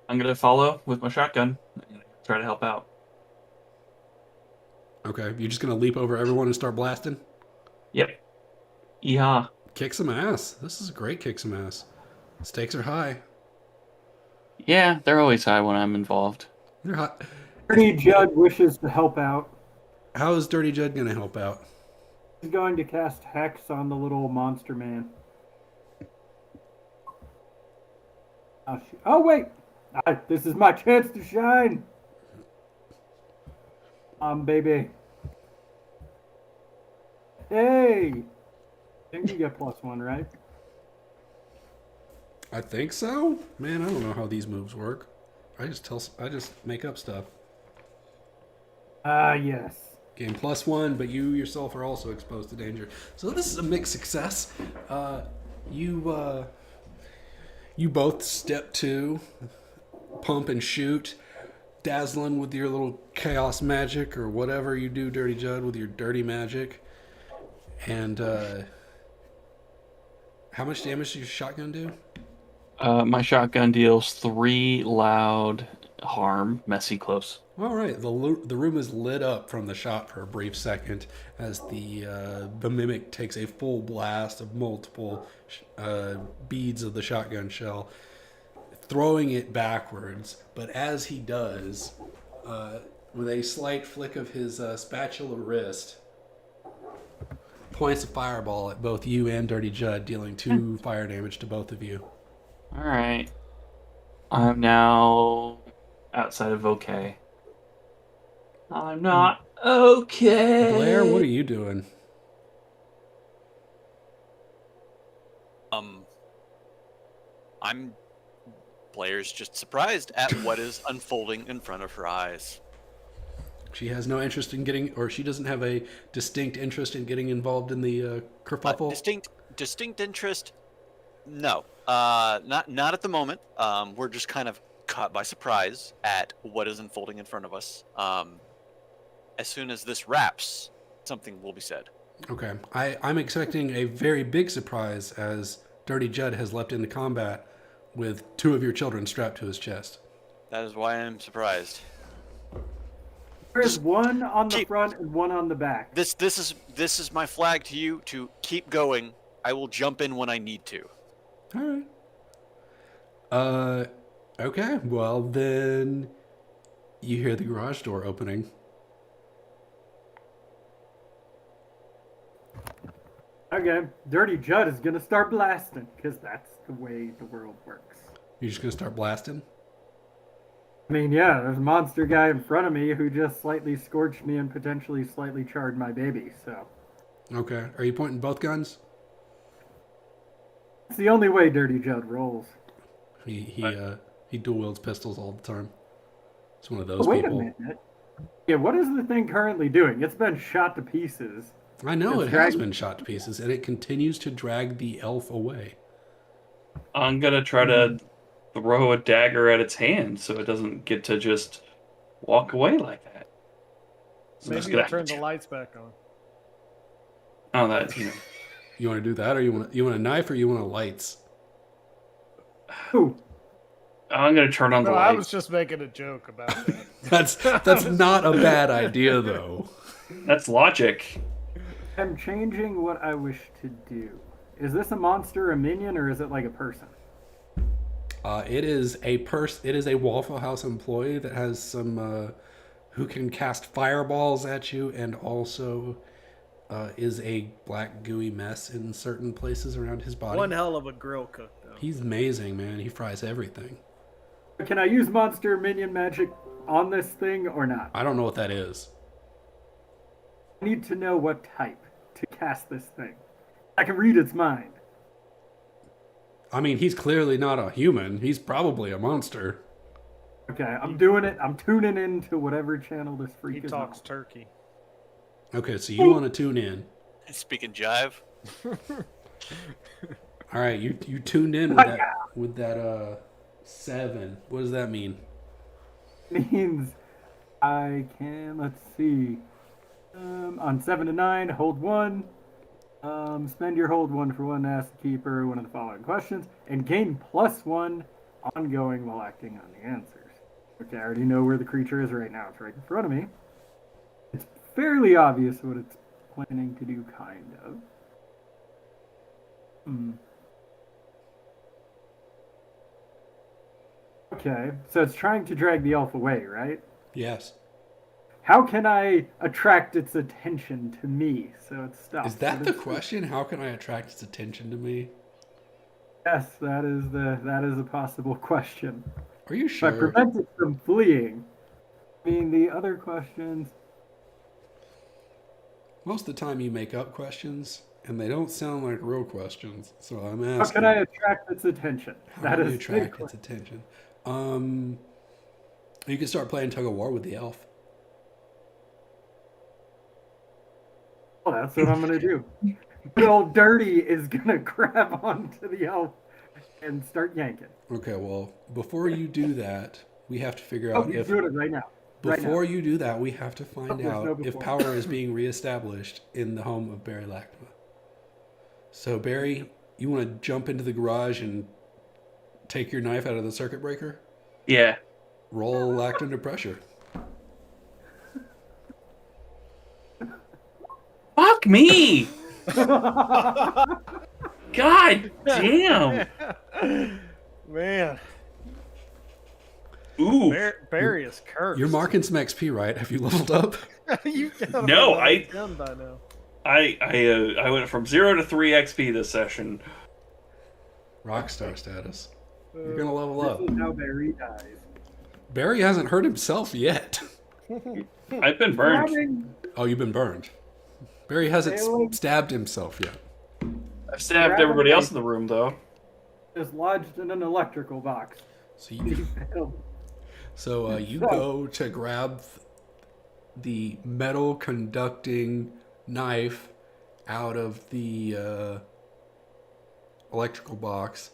I'm gonna follow with my shotgun. Try to help out. Okay, you're just gonna leap over everyone and start blasting? Yep. Yeehaw. Kick some ass. This is a great kick some ass. Stakes are high. Yeah, they're always high when I'm involved. They're hot. Dirty Judd wishes to help out. How is Dirty Judd gonna help out? He's going to cast Hex on the little monster man. Oh, wait! This is my chance to shine! Baby. Hey! I think you get +1, right? I think so. Man, I don't know how these moves work. I just make up stuff. Yes. Gain +1, but you yourself are also exposed to danger. So this is a mixed success. You both step 2, pump and shoot, dazzling with your little chaos magic or whatever you do, Dirty Judd, with your dirty magic. And how much damage does your shotgun do? My shotgun deals 3 loud harm, messy close. All right, the room is lit up from the shot for a brief second as the mimic takes a full blast of multiple beads of the shotgun shell, throwing it backwards. But as he does, with a slight flick of his spatula wrist, points a fireball at both you and Dirty Judd, dealing 2 fire damage to both of you. All right. I'm now outside of okay. I'm not okay. Blair, what are you doing? Blair's just surprised at what is unfolding in front of her eyes. She has no interest in getting, or she doesn't have a distinct interest in getting involved in the kerfuffle. Distinct interest? No, not at the moment. We're just kind of caught by surprise at what is unfolding in front of us. As soon as this wraps, something will be said. Okay, I'm expecting a very big surprise as Dirty Judd has leapt into combat with 2 of your children strapped to his chest. That is why I'm surprised. There's 1 on the front and 1 on the back. This is my flag to you to keep going. I will jump in when I need to. All right. Okay. Well, then you hear the garage door opening. Okay, Dirty Judd is gonna start blasting, because that's the way the world works. You're just gonna start blasting? I mean, yeah, there's a monster guy in front of me who just slightly scorched me and potentially slightly charred my baby, so. Okay. Are you pointing both guns? It's the only way Dirty Judd rolls. He He dual wields pistols all the time. He's one of those Wait people. a minute. Yeah, what is the thing currently doing? It's been shot to pieces. I know It's it has dragging- been shot to pieces, and it continues to drag the elf away. I'm gonna try to throw a dagger at its hand so it doesn't get to just walk away like that. So I'm just Maybe you gonna- turn the lights back on. Oh, that you know. You want to do that, or you want a knife, or you want a lights? Ooh, I'm gonna turn on the No, I light. was just making a joke about that. That's not a bad idea, though. That's logic. I'm changing what I wish to do. Is this a monster, a minion, or is it like a person? It is a Waffle House employee that has some who can cast fireballs at you, and also is a black gooey mess in certain places around his body. One hell of a grill cook, though. He's amazing, man. He fries everything. Can I use monster minion magic on this thing or not? I don't know what that is. I need to know what type to cast this thing. I can read its mind. I mean, he's clearly not a human. He's probably a monster. Okay, I'm doing it. I'm tuning into whatever channel this He freak is talks on. turkey. Okay, so you want to tune in. Speaking jive. All right, you tuned in with that 7. What does that mean? Means I can, let's see. On 7 to 9, hold 1. Spend your hold 1 for 1 to ask the keeper one of the following questions, and gain +1 ongoing while acting on the answers. Okay, I already know where the creature is right now. It's right in front of me. It's fairly obvious what it's planning to do, kind of. Okay, so it's trying to drag the elf away, right? Yes. How can I attract its attention to me so it stops? Is that What the is- question? How can I attract its attention to me? Yes, that is a possible question. Are you If I sure? prevent it from fleeing. I mean, the other questions. Most of the time you make up questions, and they don't sound like real questions. So I'm How asking. can I attract its attention? How That do you is the big attract its attention? You can start playing tug of war with the elf. Well, that's what I'm gonna do. Good old Dirty is gonna grab onto the elf and start yanking. Okay, well, before you do that, we have to figure Oh, out he's if doing it right now. Right now. before you do that, we have to find there's no out if before. power is being reestablished in the home of Barry Lactima. So Barry, you want to jump into the garage and take your knife out of the circuit breaker? Yeah. Roll act under pressure. Fuck me! God damn! Man, Ooh. Barry is cursed. You're marking some XP, right? Have you leveled up? You gotta No, be I- done by now. I went from 0 to 3 XP this session. Rockstar status. You're gonna level up. This is how Barry dies. Barry hasn't hurt himself yet. I've been burned. Grabbing- Oh, you've been burned. Barry hasn't Failing. stabbed himself yet. I've stabbed everybody else in the room though. is lodged in an electrical box. So you go to grab the metal conducting knife out of the electrical box,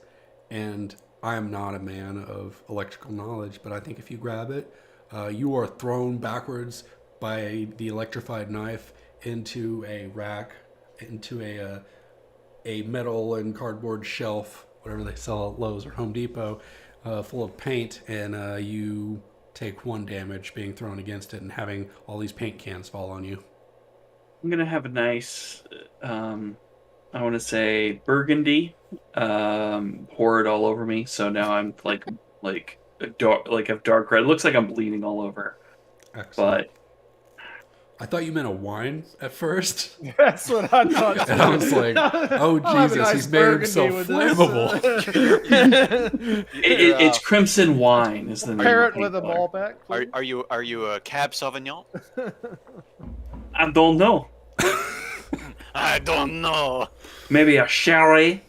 and I am not a man of electrical knowledge, but I think if you grab it, you are thrown backwards by the electrified knife into a rack, into a metal and cardboard shelf, whatever they sell at Lowe's or Home Depot, full of paint, and you take 1 damage being thrown against it and having all these paint cans fall on you. I'm gonna have a nice, I want to say burgundy, pour it all over me. So now I'm like a dark, like a dark red. It looks like I'm bleeding all over. Excellent. But I thought you meant a wine at first. That's what I thought. And I was like, oh, I'll have a Jesus, nice he's made himself burgundy with this. it's crimson wine is the name. Pair of it with a the ball back. Are you a cab Sauvignon? I don't know. I don't know. Maybe a sherry.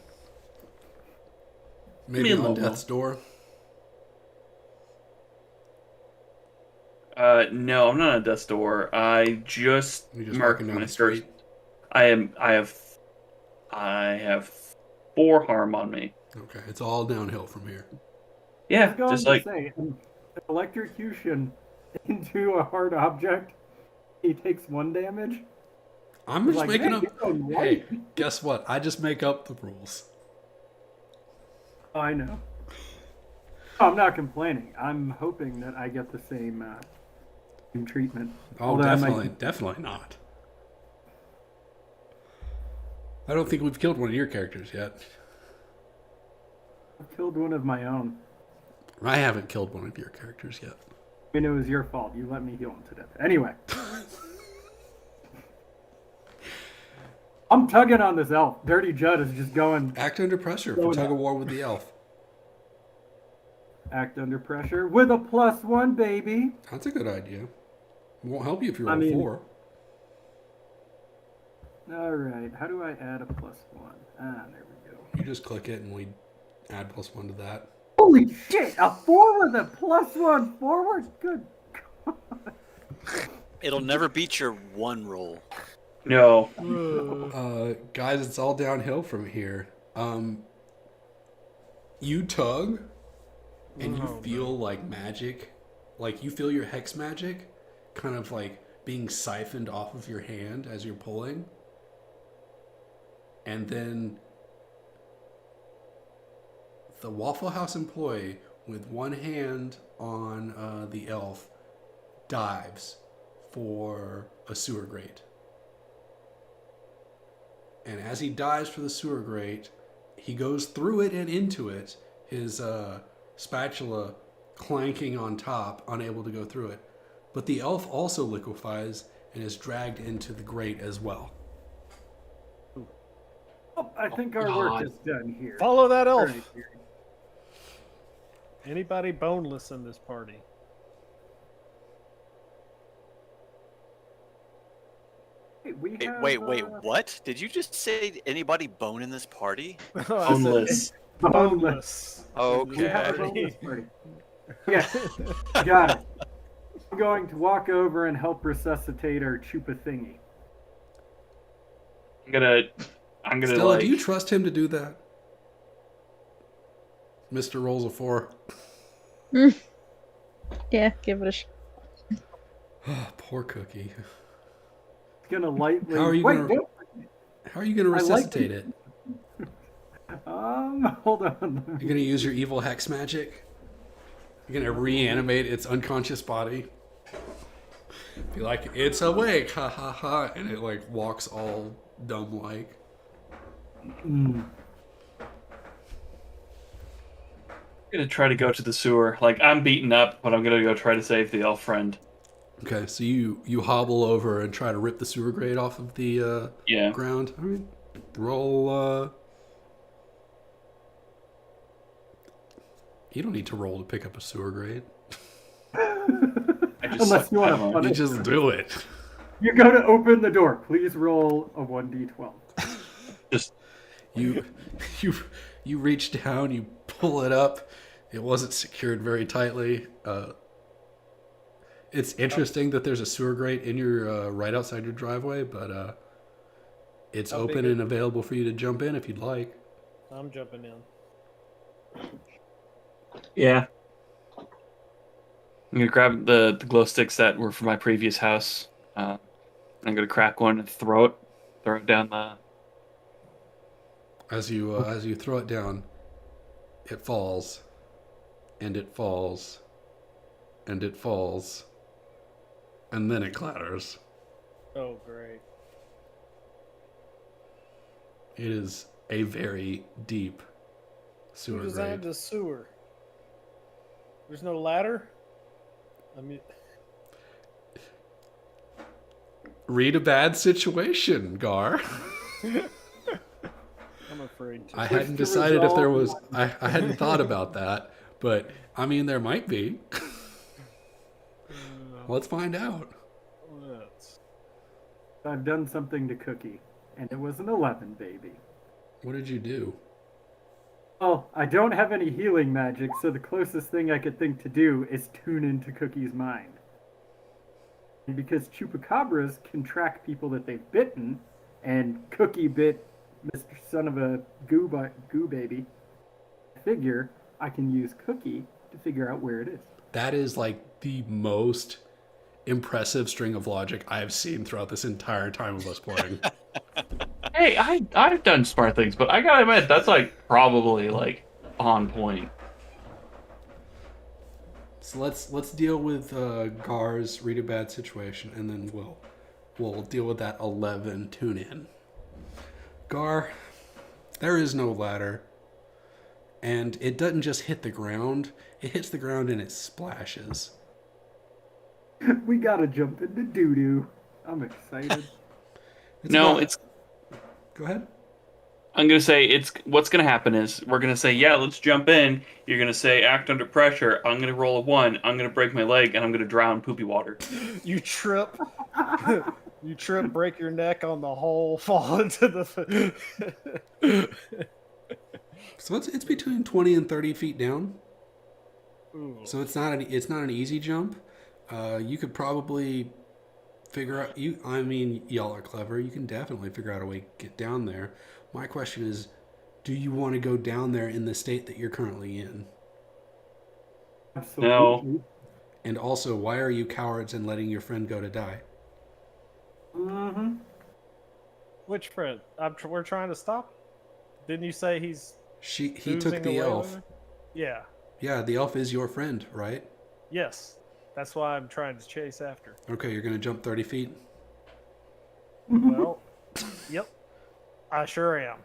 Maybe on Minimal. death's door. No, I'm not a death's door. I just You're just marked walking down my the street. first. I have 4 harm on me. Okay, it's all downhill from here. I Yeah, was going just to like say, electrocution into a hard object, he takes 1 damage. I'm just Like, making hey, up. you're going Hey, white. guess what? I just make up the rules. I know. Oh, I'm not complaining. I'm hoping that I get the same treatment. Oh, Although I might- definitely not. I don't think we've killed one of your characters yet. I've killed one of my own. I haven't killed one of your characters yet. I mean, it was your fault. You let me heal him to death. Anyway. I'm tugging on this elf. Dirty Judd is just going Act under pressure for Slow tug down. of war with the elf. act under pressure with a +1, baby. That's a good idea. It won't help you if you I roll mean- 4. All right. How do I add a +1? Ah, there we go. You just click it and we add +1 to that. Holy shit! A 4 with a +1 forward? Good God. It'll never beat your 1 roll. no. Guys, it's all downhill from here. You tug, and you feel like magic, like you feel your hex magic, kind of like being siphoned off of your hand as you're pulling, and then the Waffle House employee with one hand on the elf dives for a sewer grate. And as he dives for the sewer grate, he goes through it and into it, his spatula clanking on top, unable to go through it. But the elf also liquefies and is dragged into the grate as well. Oh, I think our work is done here. Follow that elf. Right here. Anybody boneless in this party? Hey, we Wait, have, wait, what? Did you just say anybody bone in this party? Boneless. Boneless. We have a Okay. bonus party. Yeah, got it. I'm going to walk over and help resuscitate our chupa thingy. I'm gonna Stella, like. do you trust him to do that? Mr. rolls a 4. Yeah, give it a shot. Oh, poor Cookie. Gonna lightly. How are you Wait, gonna- don't- How are you going to I like resuscitate it? hold on. You're going to use your evil hex magic? You're going to reanimate its unconscious body? Be like, it's awake, ha ha ha, and it like walks all dumb like. I'm gonna try to go to the sewer. Like I'm beaten up, but I'm gonna go try to save the elf friend. Okay, so you hobble over and try to rip the sewer grate off of the Yeah. ground. I mean, roll. You don't need to roll to pick up a sewer grate. I just Unless suck you want to that much. punish. You just do it. You're gonna open the door. Please roll a 1d12. Just You you reach down, you pull it up. It wasn't secured very tightly. It's interesting that there's a sewer grate in your right outside your driveway, but it's How open big and available for you to jump in if you'd like. I'm jumping in. yeah. I'm gonna grab the glow sticks that were from my previous house. I'm gonna crack one and throw it down the. As you throw it down, it falls, and it falls, and it falls, and then it clatters. Oh, great. It is a very deep Who sewer designed grate. the sewer? There's no ladder? I mean, Read a bad situation, Gar. I'm afraid to. I hadn't decided if there was. I hadn't thought about that, but I mean, there might be. Let's find out. Let's- I've done something to Cookie, and it was an 11, baby. What did you do? Oh, I don't have any healing magic, so the closest thing I could think to do is tune into Cookie's mind. And because chupacabras can track people that they've bitten, and Cookie bit Mr. Son of a Goo Baby, I figure I can use Cookie to figure out where it is. That is like the most impressive string of logic I've seen throughout this entire time of us playing. Hey, I've done smart things, but I gotta admit that's like probably like on point. So let's deal with Gar's read a bad situation, and then we'll deal with that 11 tune in. Gar, there is no ladder, and it doesn't just hit the ground; it hits the ground and it splashes. We gotta jump into doo-doo. I'm excited. Go ahead. I'm gonna say it's what's gonna happen is we're gonna say, yeah, let's jump in. You're gonna say act under pressure. I'm gonna roll a 1. I'm gonna break my leg and I'm gonna drown poopy water. You trip. You trip, break your neck on the hole, fall into the. So it's between 20 and 30 feet down. Ooh. So it's not an easy jump. You could probably figure out y'all are clever. You can definitely figure out a way to get down there. My question is, do you want to go down there in the state that you're currently in? Absolutely. No. And also, why are you cowards and letting your friend go to die? Mm-hmm. Which friend? We're trying to stop. Didn't you say he took the elf. Yeah. Yeah, the elf is your friend, right? Yes. That's why I'm trying to chase after. Okay, you're gonna jump 30 feet. Well, yep. I sure am.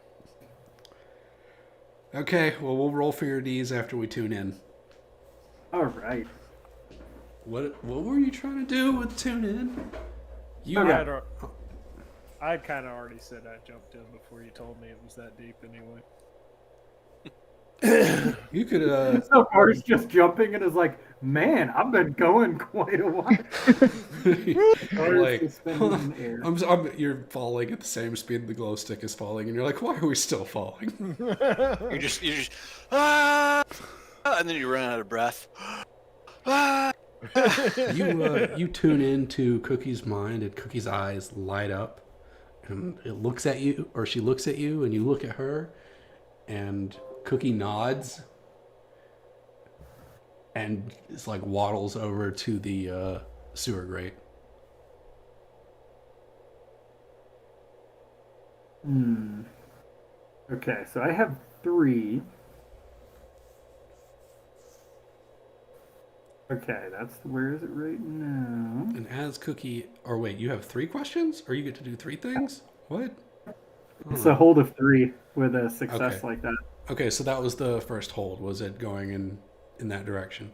Okay, well we'll roll for your D's after we tune in. All right. What were you trying to do with tune in? I kind of already said I jumped in before you told me it was that deep anyway. You could So far he's just jumping and is like, man, I've been going quite a while. like, Suspended in air. you're falling at the same speed the glow stick is falling, and you're like, why are we still falling? You're just ah, and then you run out of breath. Ah. You tune into Cookie's mind, and Cookie's eyes light up, and it looks at you, or she looks at you, and you look at her, and Cookie nods, and it's like waddles over to the sewer grate. Okay, so I have 3. Okay, where is it right now? And as Cookie, or wait, you have 3 questions, or you get to do 3 things? What? It's a hold of 3 with a success Okay. like that. Okay, so that was the first hold. Was it going in that direction?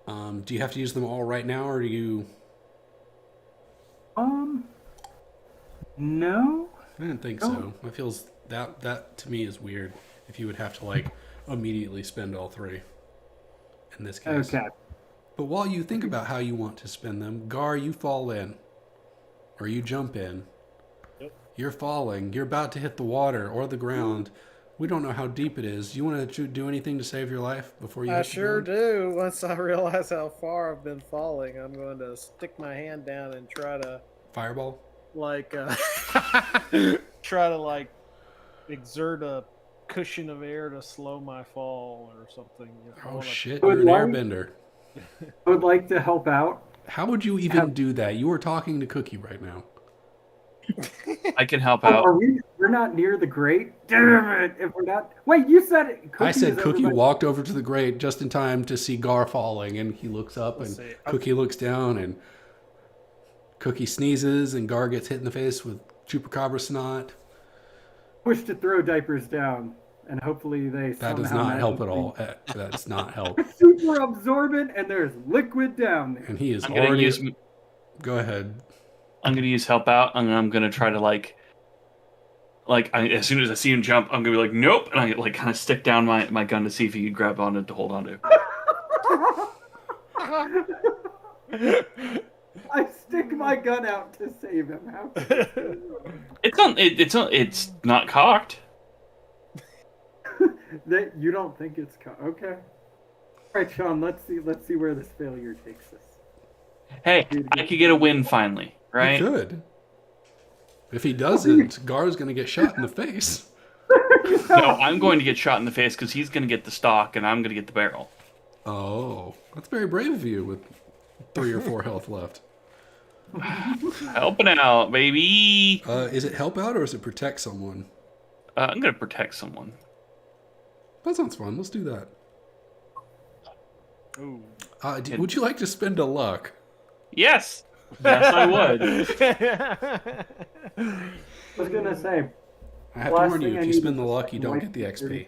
Do you have to use them all right now, or do you? No. I didn't think so. It feels that to me is weird. If you would have to like immediately spend all 3. In this case. Okay. But while you think about how you want to spend them, Gar, you fall in, or you jump in. Yep. You're falling. You're about to hit the water or the ground. We don't know how deep it is. Do you want to do anything to save your life before you? I hit the sure ground? do. Once I realize how far I've been falling, I'm going to stick my hand down and try to Fireball. try to like exert a cushion of air to slow my fall or something. Oh shit! Good You're an luck. airbender. I would like to help out. How would you even do that? You are talking to Cookie right now. I can help Oh, out. we're not near the grate? Damn it! If we're not... Wait, you said it. I said is Cookie everybody- walked over to the grate just in time to see Gar falling, and he looks up, Let's and see. Cookie looks down, and Cookie sneezes, and Gar gets hit in the face with chupacabra snot. Push to throw diapers down, and hopefully they That does somehow not help at magically- all. That does not help. Super absorbent, and there's liquid down there. And he is I'm gonna already. use. Go ahead. I'm gonna use help out, and I'm gonna try to as soon as I see him jump, I'm gonna be like, nope, and I like kind of stick down my gun to see if he can grab on it to hold on to. I stick my gun out to save him. How It's not cocked. that you don't think it's okay? All right, Sean. Let's see where this failure takes us. Hey, I could get a win finally, He right? could. If he doesn't, Gar's gonna get shot in the face. No, I'm going to get shot in the face because he's going to get the stock and I'm going to get the barrel. Oh, that's very brave of you with 3 or 4 health left. Helping out, baby. Is it help out or is it protect someone? I'm going to protect someone. That sounds fun. Let's do that. Ooh. Would you like to spend a luck? Yes. Yes, I would. I was gonna say, I have to Last warn you, thing I if you need spend the is luck, you don't white get the XP.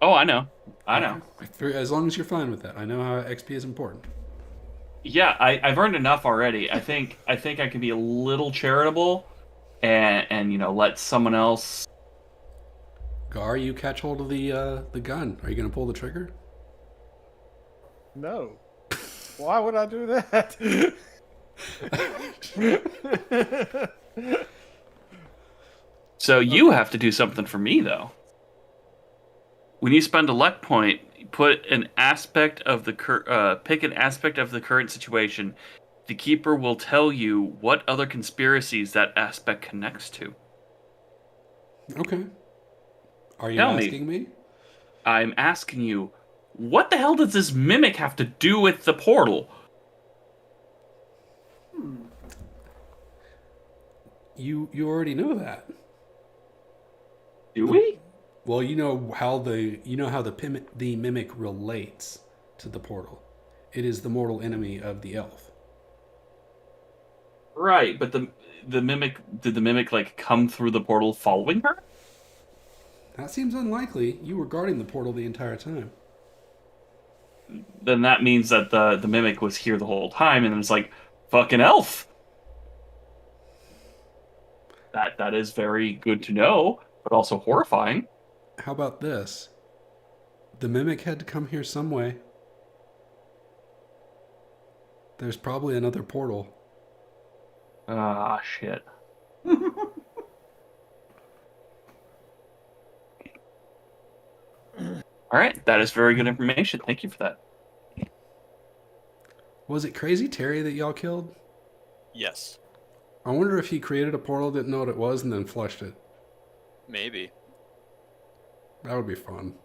Oh, I know. I know. As long as you're fine with that. I know how XP is important. Yeah, I've earned enough already. I think I can be a little charitable, and you know, let someone else. Gar, you catch hold of the gun. Are you going to pull the trigger? No. Why would I do that? So you have to do something for me though. When you spend a luck point, put an aspect of the pick an aspect of the current situation. The keeper will tell you what other conspiracies that aspect connects to. Okay. Are you Tell me. asking me? I'm asking you, what the hell does this mimic have to do with the portal? You already know that. Do we? Well, you know how the mimic relates to the portal. It is the mortal enemy of the elf. Right, but the mimic did the mimic like come through the portal following her? That seems unlikely. You were guarding the portal the entire time. Then that means that the mimic was here the whole time and it's like fucking elf. That is very good to know, but also horrifying. How about this? The mimic had to come here some way. There's probably another portal. Ah, shit. All right, that is very good information. Thank you for that. Was it Crazy Terry that y'all killed? Yes, I wonder if he created a portal, didn't know what it was, and then flushed it. maybe. That would be fun.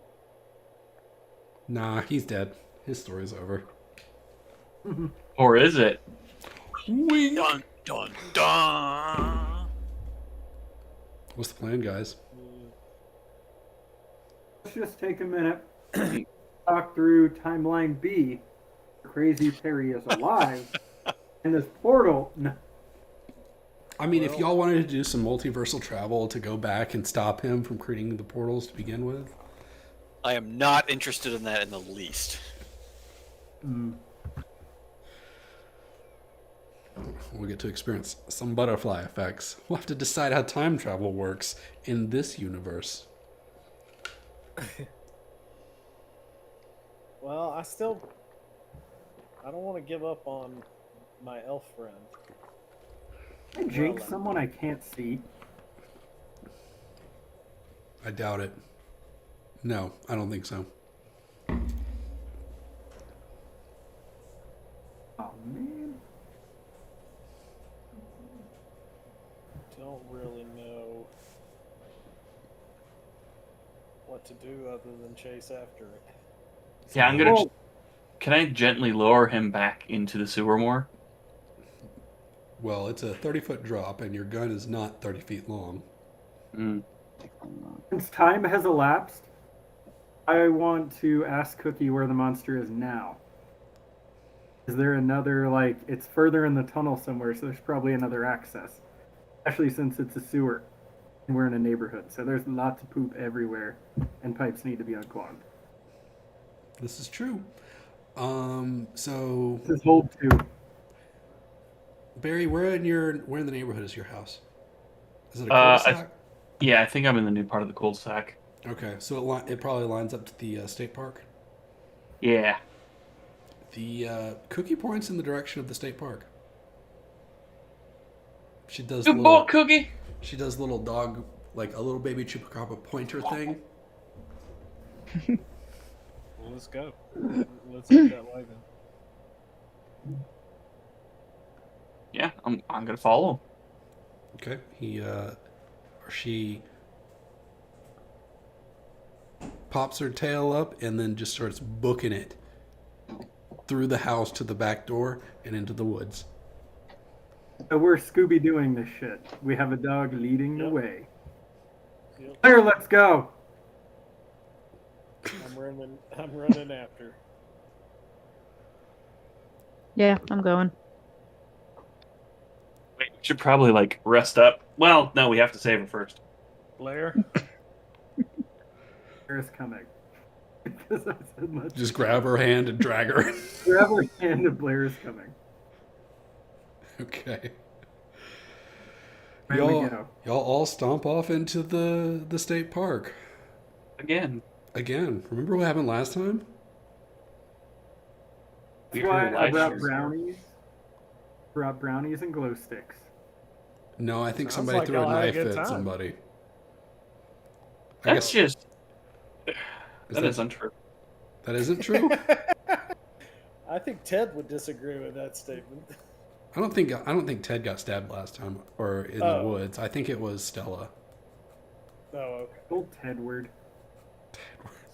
Nah, he's dead. His story's over. Or is it? Dun dun dun. What's the plan, guys? let's just take a minute, talk through timeline B. Crazy Terry is alive, and this portal. No, I mean, if y'all wanted to do some multiversal travel to go back and stop him from creating the portals to begin with, I am not interested in that in the least. we'll get to experience some butterfly effects. We'll have to decide how time travel works in this universe. Well, I don't want to give up on my elf friend. I jinx someone I can't see. I doubt it. No, I don't think so. Oh man. Don't really know what to do other than chase after it. Yeah, I'm gonna. Can I gently lower him back into the sewer more? Well, it's a 30-foot drop, and your gun is not 30 feet long. Since time has elapsed, I want to ask Cookie where the monster is now. Is there another, like, it's further in the tunnel somewhere, so there's probably another access. Especially since it's a sewer, and we're in a neighborhood, so there's lots of poop everywhere, and pipes need to be unclogged. This is true. So This is hold 2. Barry, where in the neighborhood is your house? Is it a I cul-de-sac? Yeah, I think I'm in the new part of the cul-de-sac. Okay, so it probably lines up to the state park. Yeah. The Cookie points in the direction of the state park. She does Good ball, Cookie. She does little dog, like a little baby chupacabra pointer thing. Well, let's go. Let's hit that wagon. Yeah, I'm gonna follow. Okay. He or she pops her tail up and then just starts booking it through the house to the back door and into the woods. So we're Scooby doing this shit. We have a dog leading the Yep. way. Yep. Claire, let's go. I'm running after. Yeah, I'm going. Wait, we should probably like rest up. Well, no, we have to save her first. Blair? Claire's coming. Because I said let's Just grab her hand and drag her. grab her hand and Blair is coming. Okay. There we go. Y'all all stomp off into the state park. Again. Again. Remember what happened last time? We That's why heard I brought Elijah's- brownies. Brought brownies and glow sticks. No, I think Sounds somebody like threw a y'all had a knife good at time. somebody. That's just. Is That is untrue. That isn't true? I think Ted would disagree with that statement. I don't think Ted got stabbed last time or in the Oh. woods. I think it was Stella. Oh, okay. Old Tedward.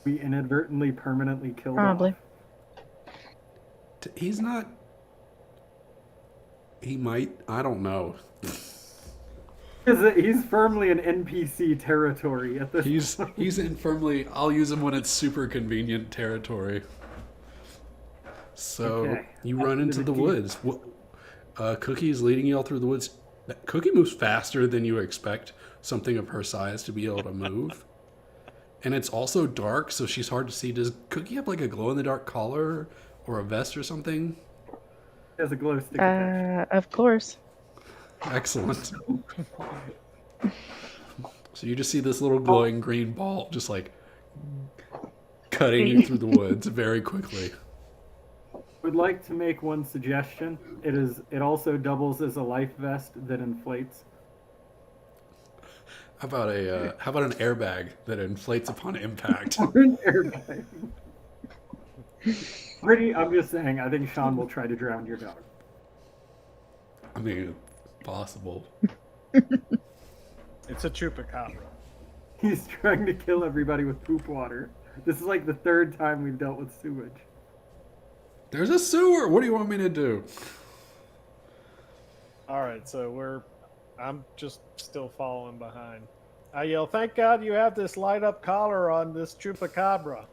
We inadvertently permanently killed Probably. off. He's not. He might. I don't know. He's firmly in NPC territory at this point. He's in firmly. I'll use him when it's super convenient territory. So Okay. you run into the Key. woods. Cookie's leading y'all through the woods. Cookie moves faster than you expect something of her size to be able to move. And it's also dark, so she's hard to see. Does Cookie have like a glow in the dark collar or a vest or something? Has a glow stick attached. Of course. Excellent. So you just see this little glowing green ball just like cutting you through the woods very quickly. Would like to make one suggestion. It also doubles as a life vest that inflates. How about an airbag that inflates upon impact? An airbag. I'm just saying, I think Sean will try to drown your dog. I mean, possible. It's a chupacabra. He's trying to kill everybody with poop water. This is like the third time we've dealt with sewage. There's a sewer. What do you want me to do? Alright, so I'm just still following behind. I yell, thank God you have this light up collar on this chupacabra.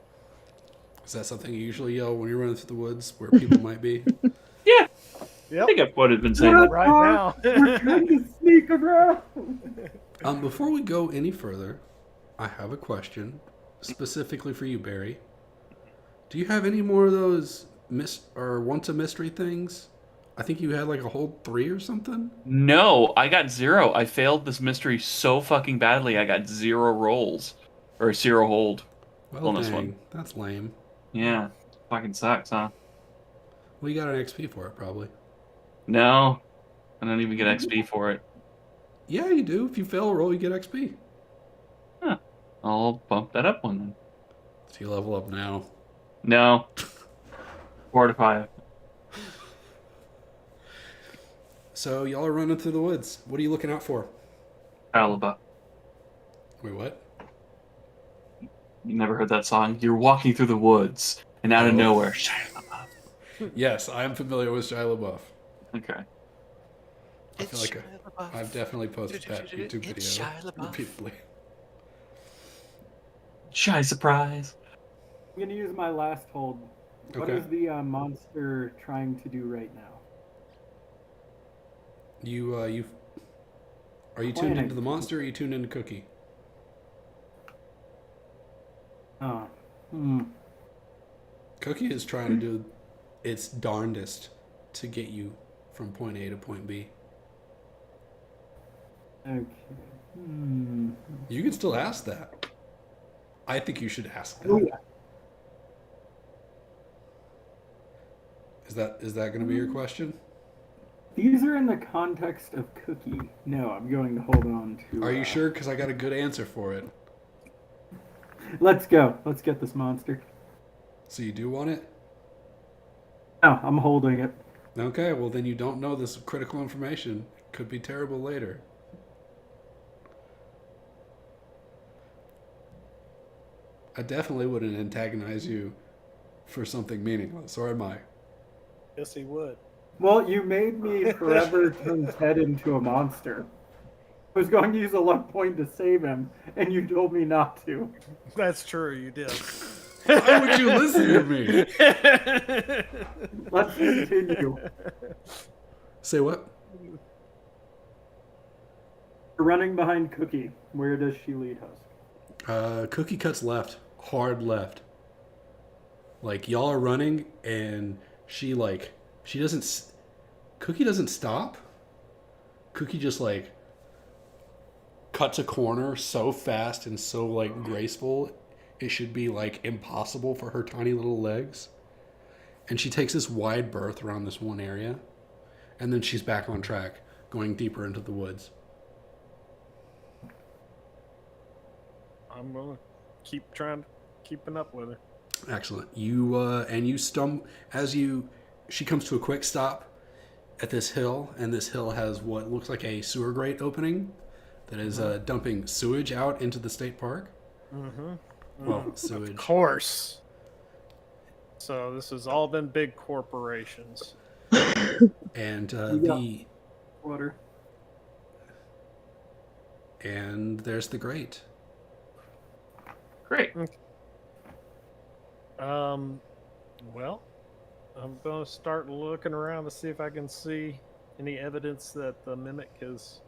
Is that something you usually yell when you're running through the woods where people might be? Yeah. Yep. I think I've quoted been saying What that. up? Right now. We're trying to sneak around. Before we go any further, I have a question specifically for you, Barry. Do you have any more of those once a mystery things? I think you had like a whole 3 or something. No, I got 0. I failed this mystery so fucking badly. I got 0 rolls or 0 hold. Well, On this dang, one. that's lame. Yeah, fucking sucks, huh? Well, you got an XP for it, probably. No, I don't even get XP for it. Yeah, you do. If you fail a roll, you get XP. I'll bump that up one then. So you level up now. No. 4 to 5. So y'all are running through the woods. What are you looking out for? Alaba. Wait, what? You never heard that song? You're walking through the woods, and out of Oh. nowhere, Yes, I am familiar with Shia LaBeouf. okay. I feel like I've definitely posted that YouTube video repeatedly. Shy surprise. I'm gonna use my last hold. What Okay. is the monster trying to do right now? Are you tuned Planning. into the monster or are you tuned into Cookie? Oh. Cookie is trying to do its darndest to get you from point A to point B. Okay. You can still ask that. I think you should ask Oh, that. yeah. Is that going to be your question? These are in the context of Cookie. No, I'm going to hold on to. Are you sure? Because I got a good answer for it. Let's go. Let's get this monster. So you do want it? No, I'm holding it. Okay, well then you don't know this critical information. Could be terrible later. I definitely wouldn't antagonize you for something meaningless, or am I? Yes, he would. Well, you made me forever turn Ted into a monster. I was going to use a luck point to save him, and you told me not to. That's true. You did. Why would you listen to me? Let's continue. Say what? Running behind Cookie, where does she lead us? Cookie cuts left, hard left. Like y'all are running, and she doesn't. Cookie doesn't stop. Cookie just like cuts a corner so fast and so like graceful, it should be like impossible for her tiny little legs. And she takes this wide berth around this one area, and then she's back on track, going deeper into the woods. I'm gonna keep keeping up with her. Excellent. You stumble she comes to a quick stop at this hill, and this hill has what looks like a sewer grate opening that is dumping sewage out into the state park. Mm-hmm. Well, sewage. Of course. So this has all been big corporations. And Water. and there's the grate. Great. Well, I'm gonna start looking around to see if I can see any evidence that the mimic has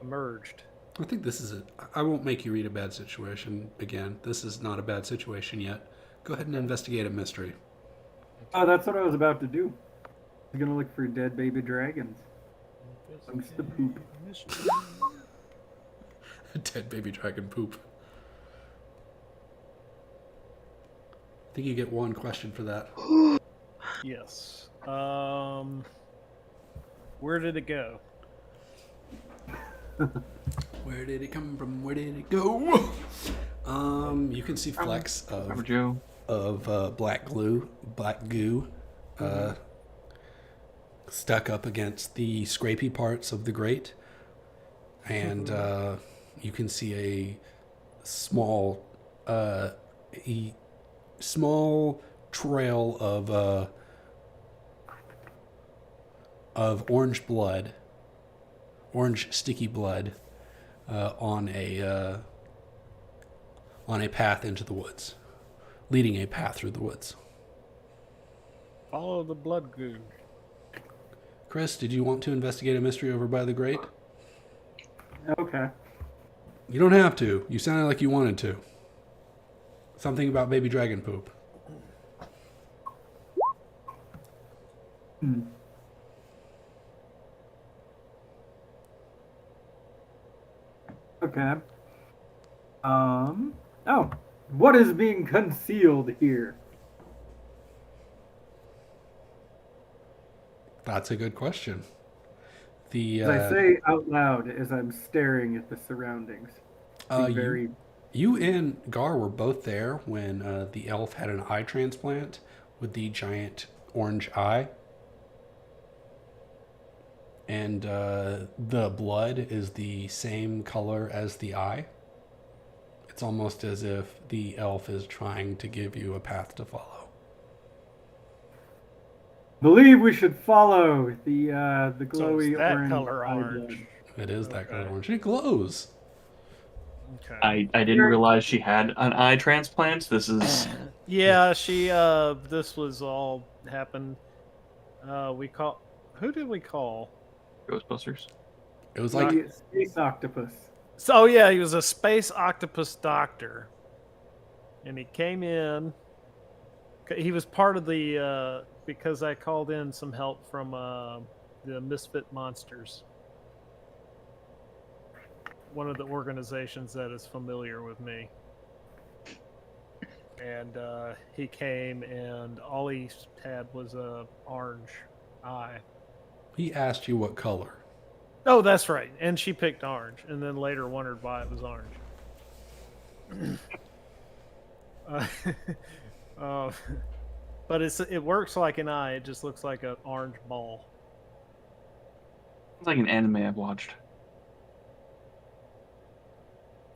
emerged. I think this is I won't make you read a bad situation again. This is not a bad situation yet. Go ahead and investigate a mystery. Oh, that's what I was about to do. I was gonna look for dead baby dragons. Amongst the poop. Dead baby dragon poop. I think you get one question for that. Yes. Where did it go? Where did it come from? Where did it go? You can see flecks of black goo stuck up against the scrapey parts of the grate, and you can see a small trail of orange blood, orange sticky blood, on a path into the woods, leading a path through the woods. Follow the blood goo. Chris, did you want to investigate a mystery over by the grate? Okay. You don't have to. You sounded like you wanted to. Something about baby dragon poop. Okay. Oh, what is being concealed here? That's a good question. As I say out loud as I'm staring at the surroundings. You and Gar were both there when the elf had an eye transplant with the giant orange eye. And the blood is the same color as the eye. It's almost as if the elf is trying to give you a path to follow. Believe we should follow the glowy So it's that orange. color eye orange. blood. It is that color orange. It glows. Okay. I didn't realize she had an eye transplant. This is Yeah, she. This was all happened. Who did we call? Ghostbusters. It was like The space octopus. So yeah, he was a space octopus doctor, and he came in. He was part of the because I called in some help from the Misfit Monsters, one of the organizations that is familiar with me. And he came, and all he had was a orange eye. he asked you what color. Oh, that's right. And she picked orange, and then later wondered why it was orange. But it works like an eye. It just looks like an orange ball. It's like an anime I've watched.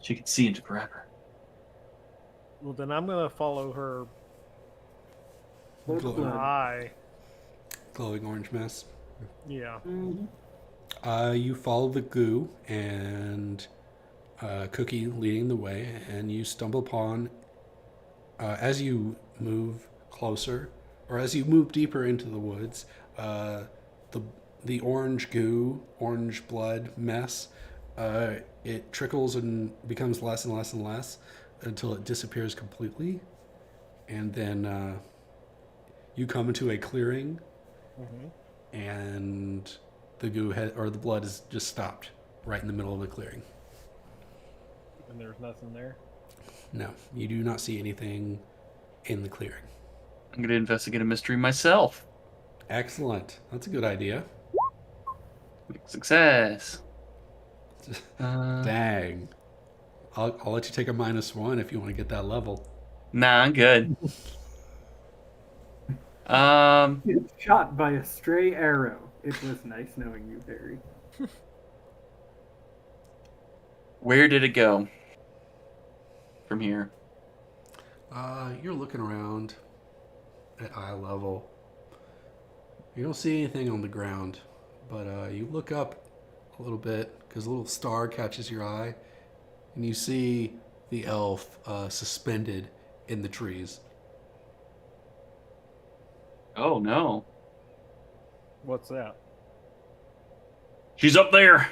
She could see into forever. Well, then I'm gonna follow her eye. Glowing orange mess. Yeah. You follow the goo and Cookie leading the way, and you stumble upon, as you move closer, or as you move deeper into the woods, the orange goo, orange blood mess, it trickles and becomes less and less and less until it disappears completely, and then you come into a clearing, and the goo or the blood is just stopped right in the middle of the clearing. And there's nothing there. No, you do not see anything in the clearing. I'm going to investigate a mystery myself. Excellent. That's a good idea. Success. Dang. I'll let you take a -1 if you want to get that level. Nah, I'm good. Shot by a stray arrow. It was nice knowing you, Barry. Where did it go from here? You're looking around at eye level. You don't see anything on the ground, but you look up a little bit because a little star catches your eye, and you see the elf suspended in the trees. Oh, no. What's that? She's up there.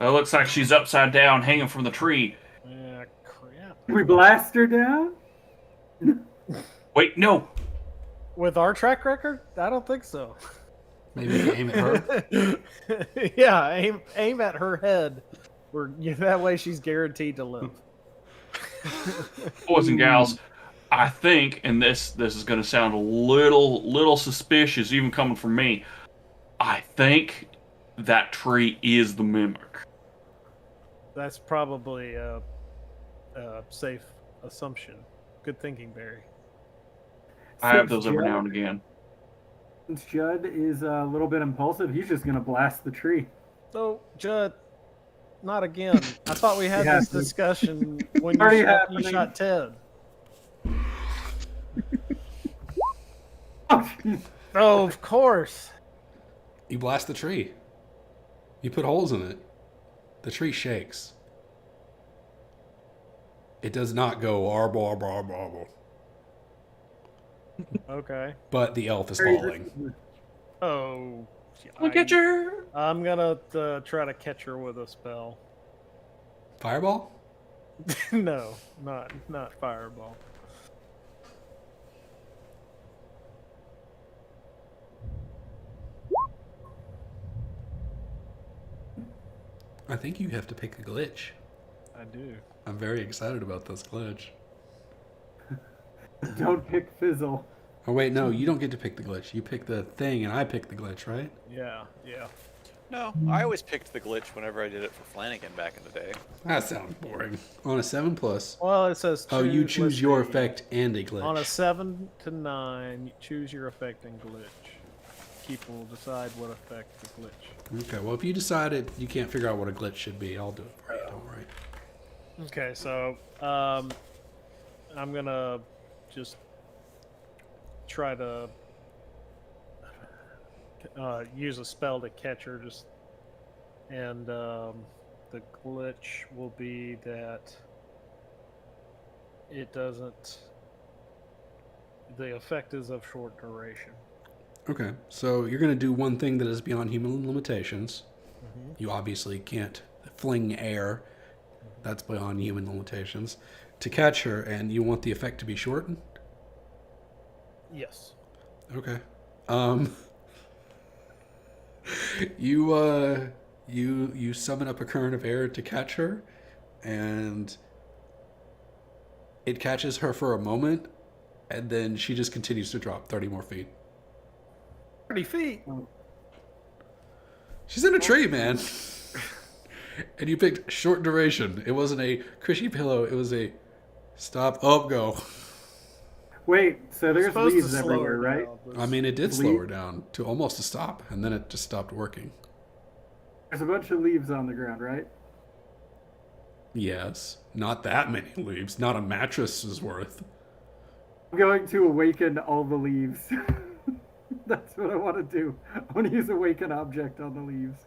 It looks like she's upside down, hanging from the tree. Yeah, crap. We blast her down? Wait, no. With our track record, I don't think so. Maybe you aim at her. Yeah, aim at her head. That way she's guaranteed to live. Boys and gals, I think, and this is going to sound a little suspicious, even coming from me. I think that tree is the mimic. That's probably a safe assumption. Good thinking, Barry. I have those every now and again. Since Judd is a little bit impulsive, he's just gonna blast the tree. So, Judd, not again. I thought we had this discussion when Already you happening. shot Ted. Oh, of course. You blast the tree. You put holes in it. The tree shakes. It does not go arbor, arbor, arbor, arbor. Okay. But the elf is falling. Oh. Look at her. I'm gonna try to catch her with a spell. Fireball? No, not fireball. I think you have to pick a glitch. I do. I'm very excited about this glitch. Don't pick Fizzle. Oh wait, no, you don't get to pick the glitch. You pick the thing and I pick the glitch, right? Yeah. No, I always picked the glitch whenever I did it for Flanagan back in the day. That sounds boring. On a 7+. Well, it says. Oh, you let's choose your see. effect and a glitch. On a 7 to 9, you choose your effect and glitch. Keeper will decide what effect the glitch. Okay, well if you decided you can't figure out what a glitch should be, I'll do it for you, don't worry. Okay, so I'm gonna just try to use a spell to catch her. And the glitch will be that it doesn't. The effect is of short duration. Okay, so you're going to do one thing that is beyond human limitations. Mm-hmm. You obviously can't fling air. That's beyond human limitations. To catch her, and you want the effect to be shortened? Yes. Okay. You summon up a current of air to catch her, and it catches her for a moment, and then she just continues to drop 30 more feet. 30 feet. She's in a tree, man. And you picked short duration. It wasn't a cushy pillow. It was a stop, up, go. Wait, so there's Supposed leaves to slow everywhere, her right? down, but- I mean, it did Leaf- slow her down to almost a stop, and then it just stopped working. There's a bunch of leaves on the ground, right? Yes, not that many leaves. Not a mattress's worth. I'm going to awaken all the leaves. That's what I want to do. I want to use awaken object on the leaves.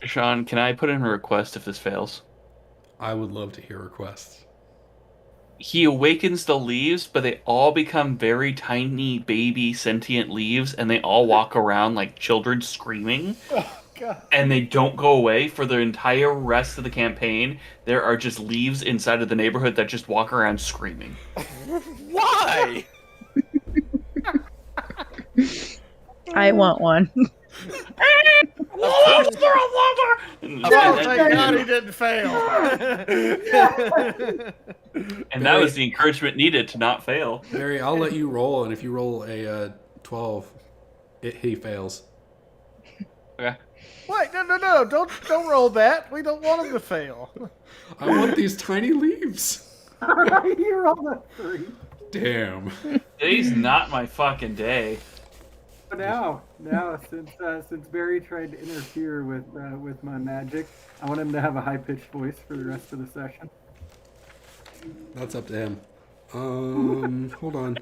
Sean, can I put in a request if this fails? I would love to hear requests. He awakens the leaves, but they all become very tiny baby sentient leaves, and they all walk around like children screaming. Oh, God. And they don't go away for the entire rest of the campaign. There are just leaves inside of the neighborhood that just walk around screaming. Why? I want one. Leaves for a lover! Oh, thank God he didn't fail. And that was the encouragement needed to not fail. Barry, I'll let you roll, and if you roll a 12, he fails. Okay. Wait, no! Don't roll that. We don't want him to fail. I want these tiny leaves. You rolled a 3. Damn. Today's not my fucking day. But now, since Barry tried to interfere with my magic, I want him to have a high pitched voice for the rest of the session. That's up to him. Hold on.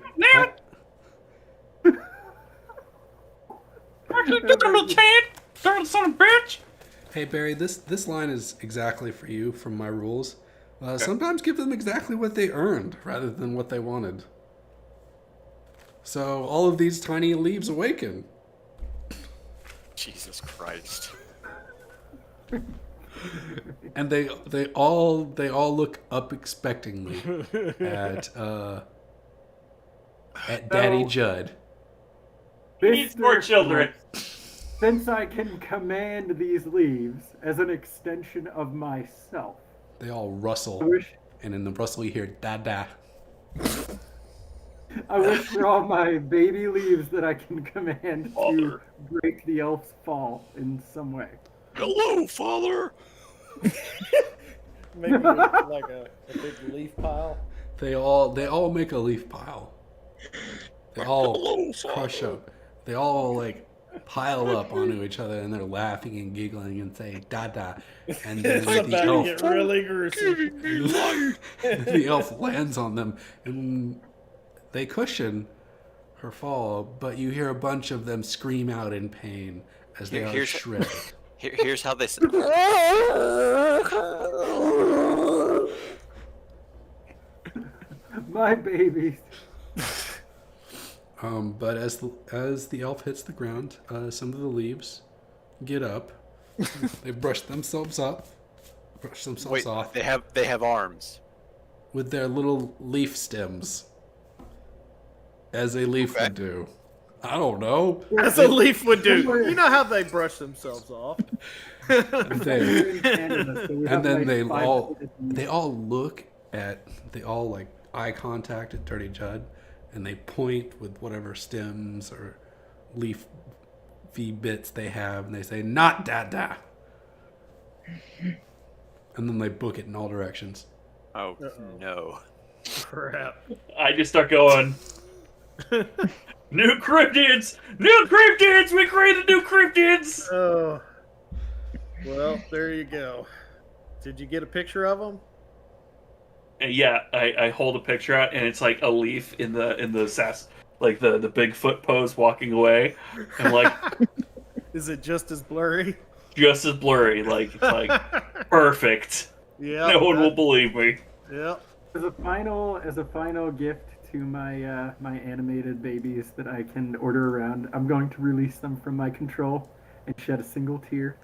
Son of a bitch! Hey Barry, this line is exactly for you from my rules. Sometimes give them exactly what they earned rather than what they wanted. So all of these tiny leaves awaken. Jesus Christ. And they all look up expectingly at Daddy No. Judd. Needs more children. Since I can command these leaves as an extension of myself, They all I rustle, wish and in the rustle you hear da-da. for all my baby leaves that I can command to Father. break the elf's fall in some way. Hello, father. Maybe like a big leaf pile. They all make a leaf pile. They all Hello, crush up. They all like pile up onto each other, and they're laughing and giggling and saying da-da. And then It's the about to elf get really gruesome. the elf lands on them, and they cushion her fall, but you hear a bunch of them scream out in pain as they are Here's- shredded. Here's how they. My babies. But as the elf hits the ground, some of the leaves get up. They brush themselves off Wait, off they have arms. with their little leaf stems, as a leaf Okay. would do. I don't know. As a leaf would do. You know how they brush themselves off. And they, And and then they all like eye contact at Dirty Judd, and they point with whatever stems or leaf bits they have, and they say, "Not da-da." And then they book it in all directions. Oh no. Crap. I just start going. New cryptids! New cryptids! We created new cryptids! Oh. Well, there you go. Did you get a picture of them? And yeah, I hold a picture out, and it's like a leaf in the sass, like the Bigfoot pose walking away, and like Is it just as blurry? just as blurry, like it's like perfect. Yeah. No one will believe me. Yeah. As a final gift to my my animated babies that I can order around, I'm going to release them from my control and shed a single tear.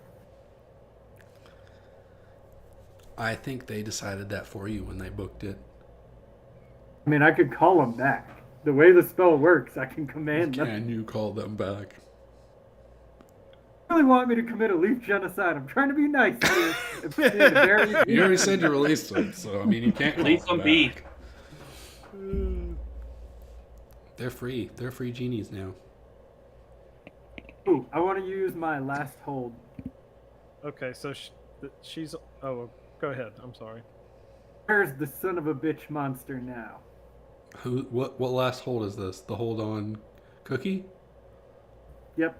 I think they decided that for you when they booked it. I mean, I could call them back. The way the spell works, I can command them. Can you call them back? You really want me to commit a leaf genocide? I'm trying to be nice here. It's been very You already said you released them, so I mean you can't call Release them them be. back. They're free. They're free genies now. Ooh, I want to use my last hold. Okay, so she's. Oh, go ahead. I'm sorry. Where's the son of a bitch monster now? What last hold is this? The hold on Cookie? Yep.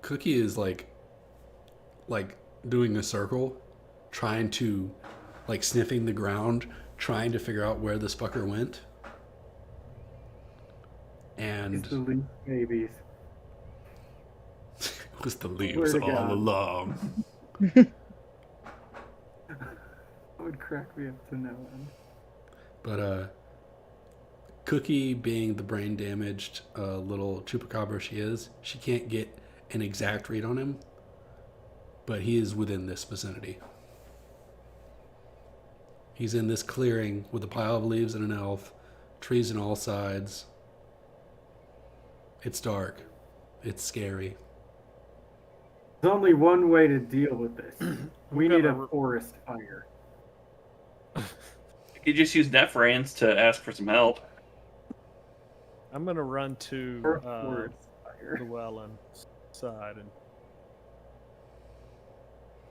Cookie is like doing a circle, trying to, like, sniffing the ground, trying to figure out where this fucker went. And It's the leaf babies. it was the leaves Swear to all God. along. That would crack me up to no end. But Cookie, being the brain damaged little chupacabra she is, she can't get an exact read on him, but he is within this vicinity. He's in this clearing with a pile of leaves and an elf, trees on all sides. It's dark. It's scary. There's only one way to deal with this. We need gonna a forest fire. You could just use Nephrains to ask for some help. I'm gonna run to Or a forest fire. Llewellyn side, and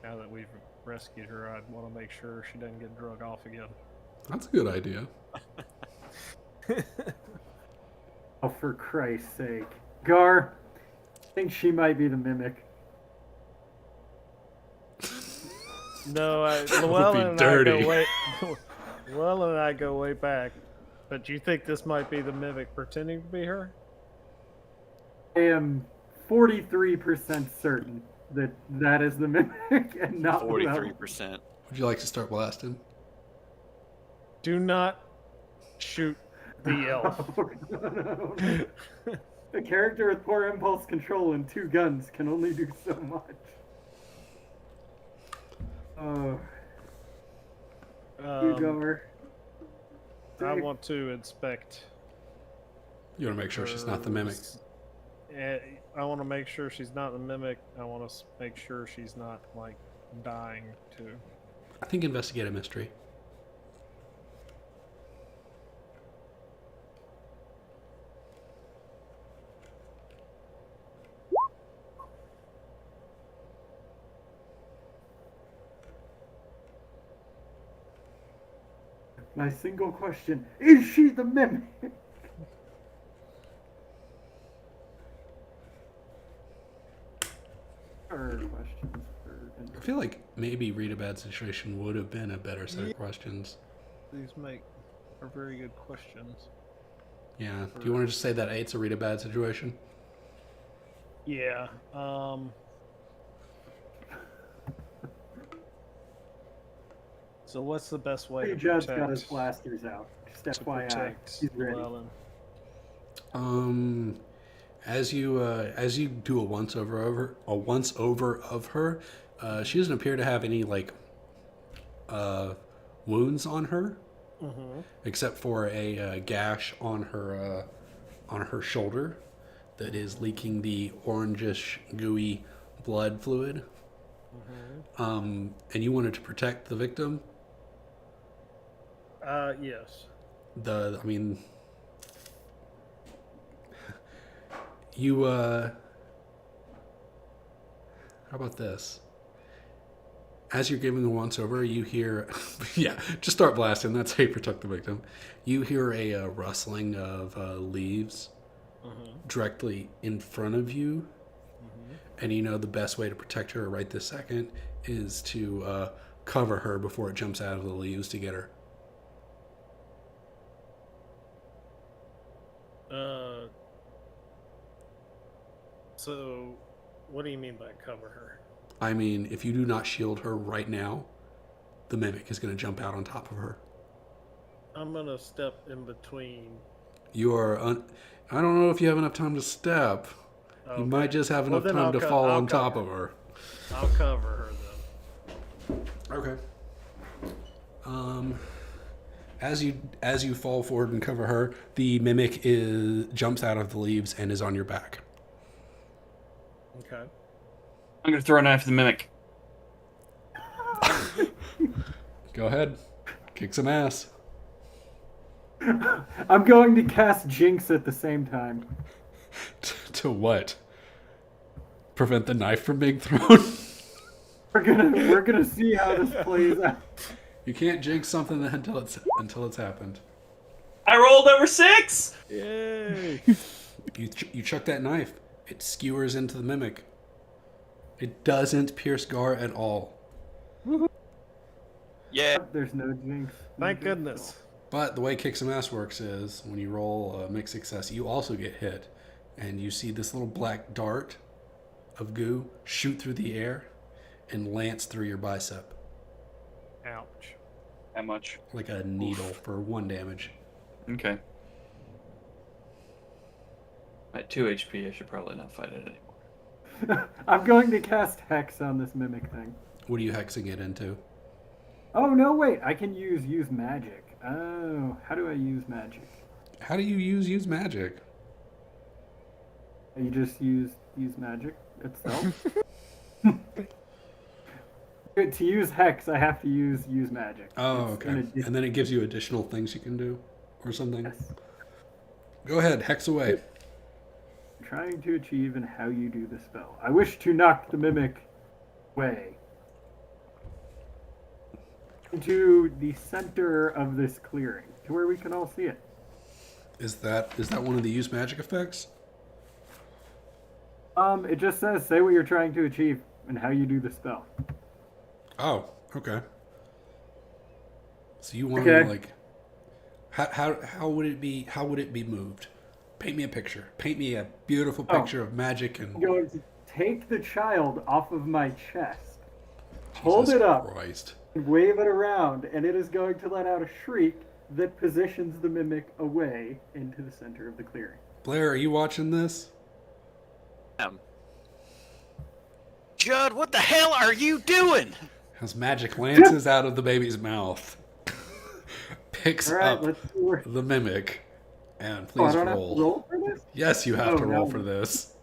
now that we've rescued her, I want to make sure she doesn't get drug off again. That's a good idea. Oh, for Christ's sake. Gar, I think she might be the mimic. No, That would Llewellyn be and dirty. I go way. Llewellyn and I go way back, but you think this might be the mimic pretending to be her? I am 43% certain that that is the mimic and not Llewellyn. 43%. Would you like to start blasting? Do not shoot the elf. No. A character with poor impulse control and 2 guns can only do so much. Oh, you Gar. I want to inspect. You want to make sure she's not the mimic. I want to make sure she's not the mimic. I want to make sure she's not like dying too. I think investigate a mystery. My single question, is she the mimic? Or questions I feel like maybe read a bad situation would have been a better set of questions. These are very good questions. Yeah. Do you want to just say that eight's a read a bad situation? Yeah. So what's the best way to Judd's protect? got his blasters out. Just to FYI, protect he's ready. Llewellyn? As you do a once over of her, she doesn't appear to have any like wounds on her, except for a gash on her shoulder that is leaking the orangish gooey blood fluid. And you wanted to protect the victim. Yes. You how about this? As you're giving the once over, you hear, yeah, just start blasting. That's how you protect the victim. You hear a rustling of leaves directly in front of you, and you know the best way to protect her right this second is to cover her before it jumps out of the leaves to get her. So, what do you mean by cover her? I mean, if you do not shield her right now, the mimic is going to jump out on top of her. I'm gonna step in between. You are. I don't know if you have enough time to step. Okay. You might just have Well, enough then time I'll to co- fall I'll on top cover of her. I'll cover her then. Okay. As you fall forward and cover her, the mimic jumps out of the leaves and is on your back. Okay. I'm gonna throw a knife at the mimic. Go ahead, kick some ass. I'm going to cast Jinx at the same time. To what? Prevent the knife from being thrown? We're gonna see how this plays out. You can't jinx something until it's happened. I rolled over 6. Yay! You chuck that knife. It skewers into the mimic. It doesn't pierce Gar at all. Yeah. There's no jinx. No Thank jinx goodness. But the way Kick Some Ass works is when you roll a mixed success, you also get hit. And you see this little black dart of goo shoot through the air and lance through your bicep. Ouch. How much? Like a needle for 1 damage. Okay. At 2 HP, I should probably not fight it anymore. I'm going to cast Hex on this mimic thing. What are you hexing it into? Oh, no, wait. I can use magic. Oh, how do I use magic? How do you use magic? You just use magic itself? To use Hex, I have to use magic. Oh, It's okay. an addition- And then it gives you additional things you can do or something. Yes. Go ahead, hex away. Trying to achieve and how you do the spell. I wish to knock the mimic away into the center of this clearing, to where we can all see it. Is that one of the use magic effects? It just says say what you're trying to achieve and how you do the spell. Oh, okay. So you want Okay. to like how would it be moved? Paint me a picture. Paint me a beautiful Oh. picture of magic and I'm going to take the child off of my chest, hold Jesus it up, Christ. and wave it around, and it is going to let out a shriek that positions the mimic away into the center of the clearing. Blair, are you watching this? Judd, what the hell are you doing? As magic lances out of the baby's mouth, picks All right, up let's see where. the mimic, and Oh, I please don't roll. have to roll for this? Yes, you have Oh, to roll no. for this.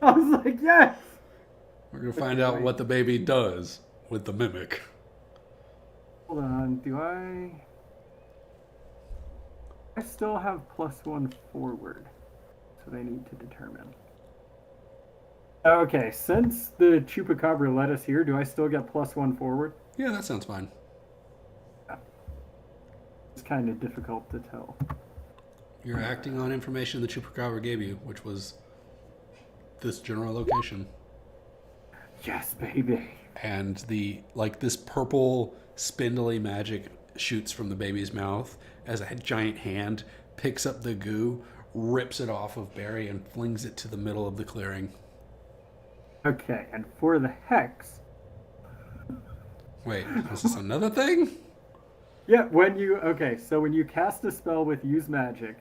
I was like, yes! We're gonna find out what the baby does with the mimic. Hold on, do I still have +1 forward, so they need to determine. Okay, since the Chupacabra led us here, do I still get +1 forward? Yeah, that sounds fine. It's kind of difficult to tell. You're acting on information the Chupacabra gave you, which was this general location. Yes, baby. And this purple spindly magic shoots from the baby's mouth as a giant hand picks up the goo, rips it off of Barry, and flings it to the middle of the clearing. Okay, and for the hex, Wait, is this another thing? yeah, so when you cast a spell with use magic,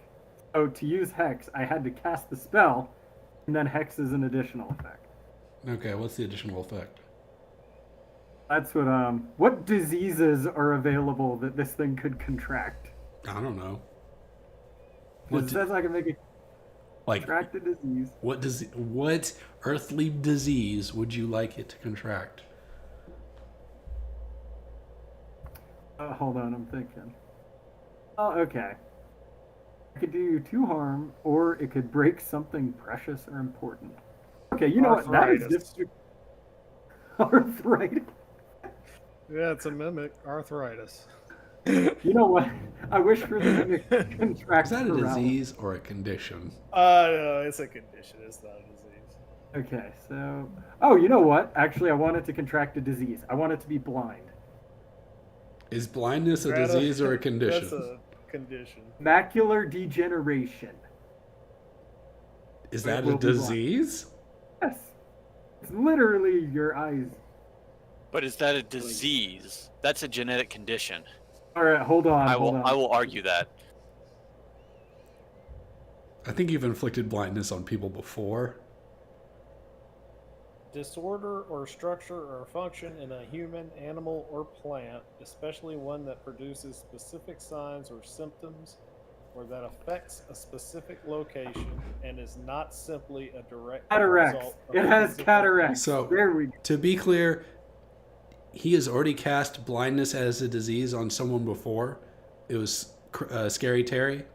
to use hex, I had to cast the spell, and then hex is an additional effect. Okay, what's the additional effect? That's what diseases are available that this thing could contract? I don't know. It says I can make it Like, contract a disease. what earthly disease would you like it to contract? Hold on, I'm thinking. Oh, okay. It could do 2 harm, or it could break something precious or important. Okay, you know what? That is Arthritis. just arthritis. Yeah, it's a mimic. Arthritis. You know what? I wish for the mimic to contract. Is that a paralysis. disease or a condition? No, it's a condition. It's not a disease. Okay, so. Oh, you know what? Actually, I want it to contract a disease. I want it to be blind. Is blindness a That's disease or a condition? That's a condition. Macular degeneration. Is it that will a be blind. disease? Yes. It's literally your eyes. But is that a disease? That's a genetic condition. All right, hold on. I hold on. will argue that. I think you've inflicted blindness on people before. Disorder or structure or function in a human, animal, or plant, especially one that produces specific signs or symptoms, or that affects a specific location and is not simply a direct Cataracts. result of It has physical- cataracts. So- there we go. To be clear, he has already cast blindness as a disease on someone before. It was Scary Terry.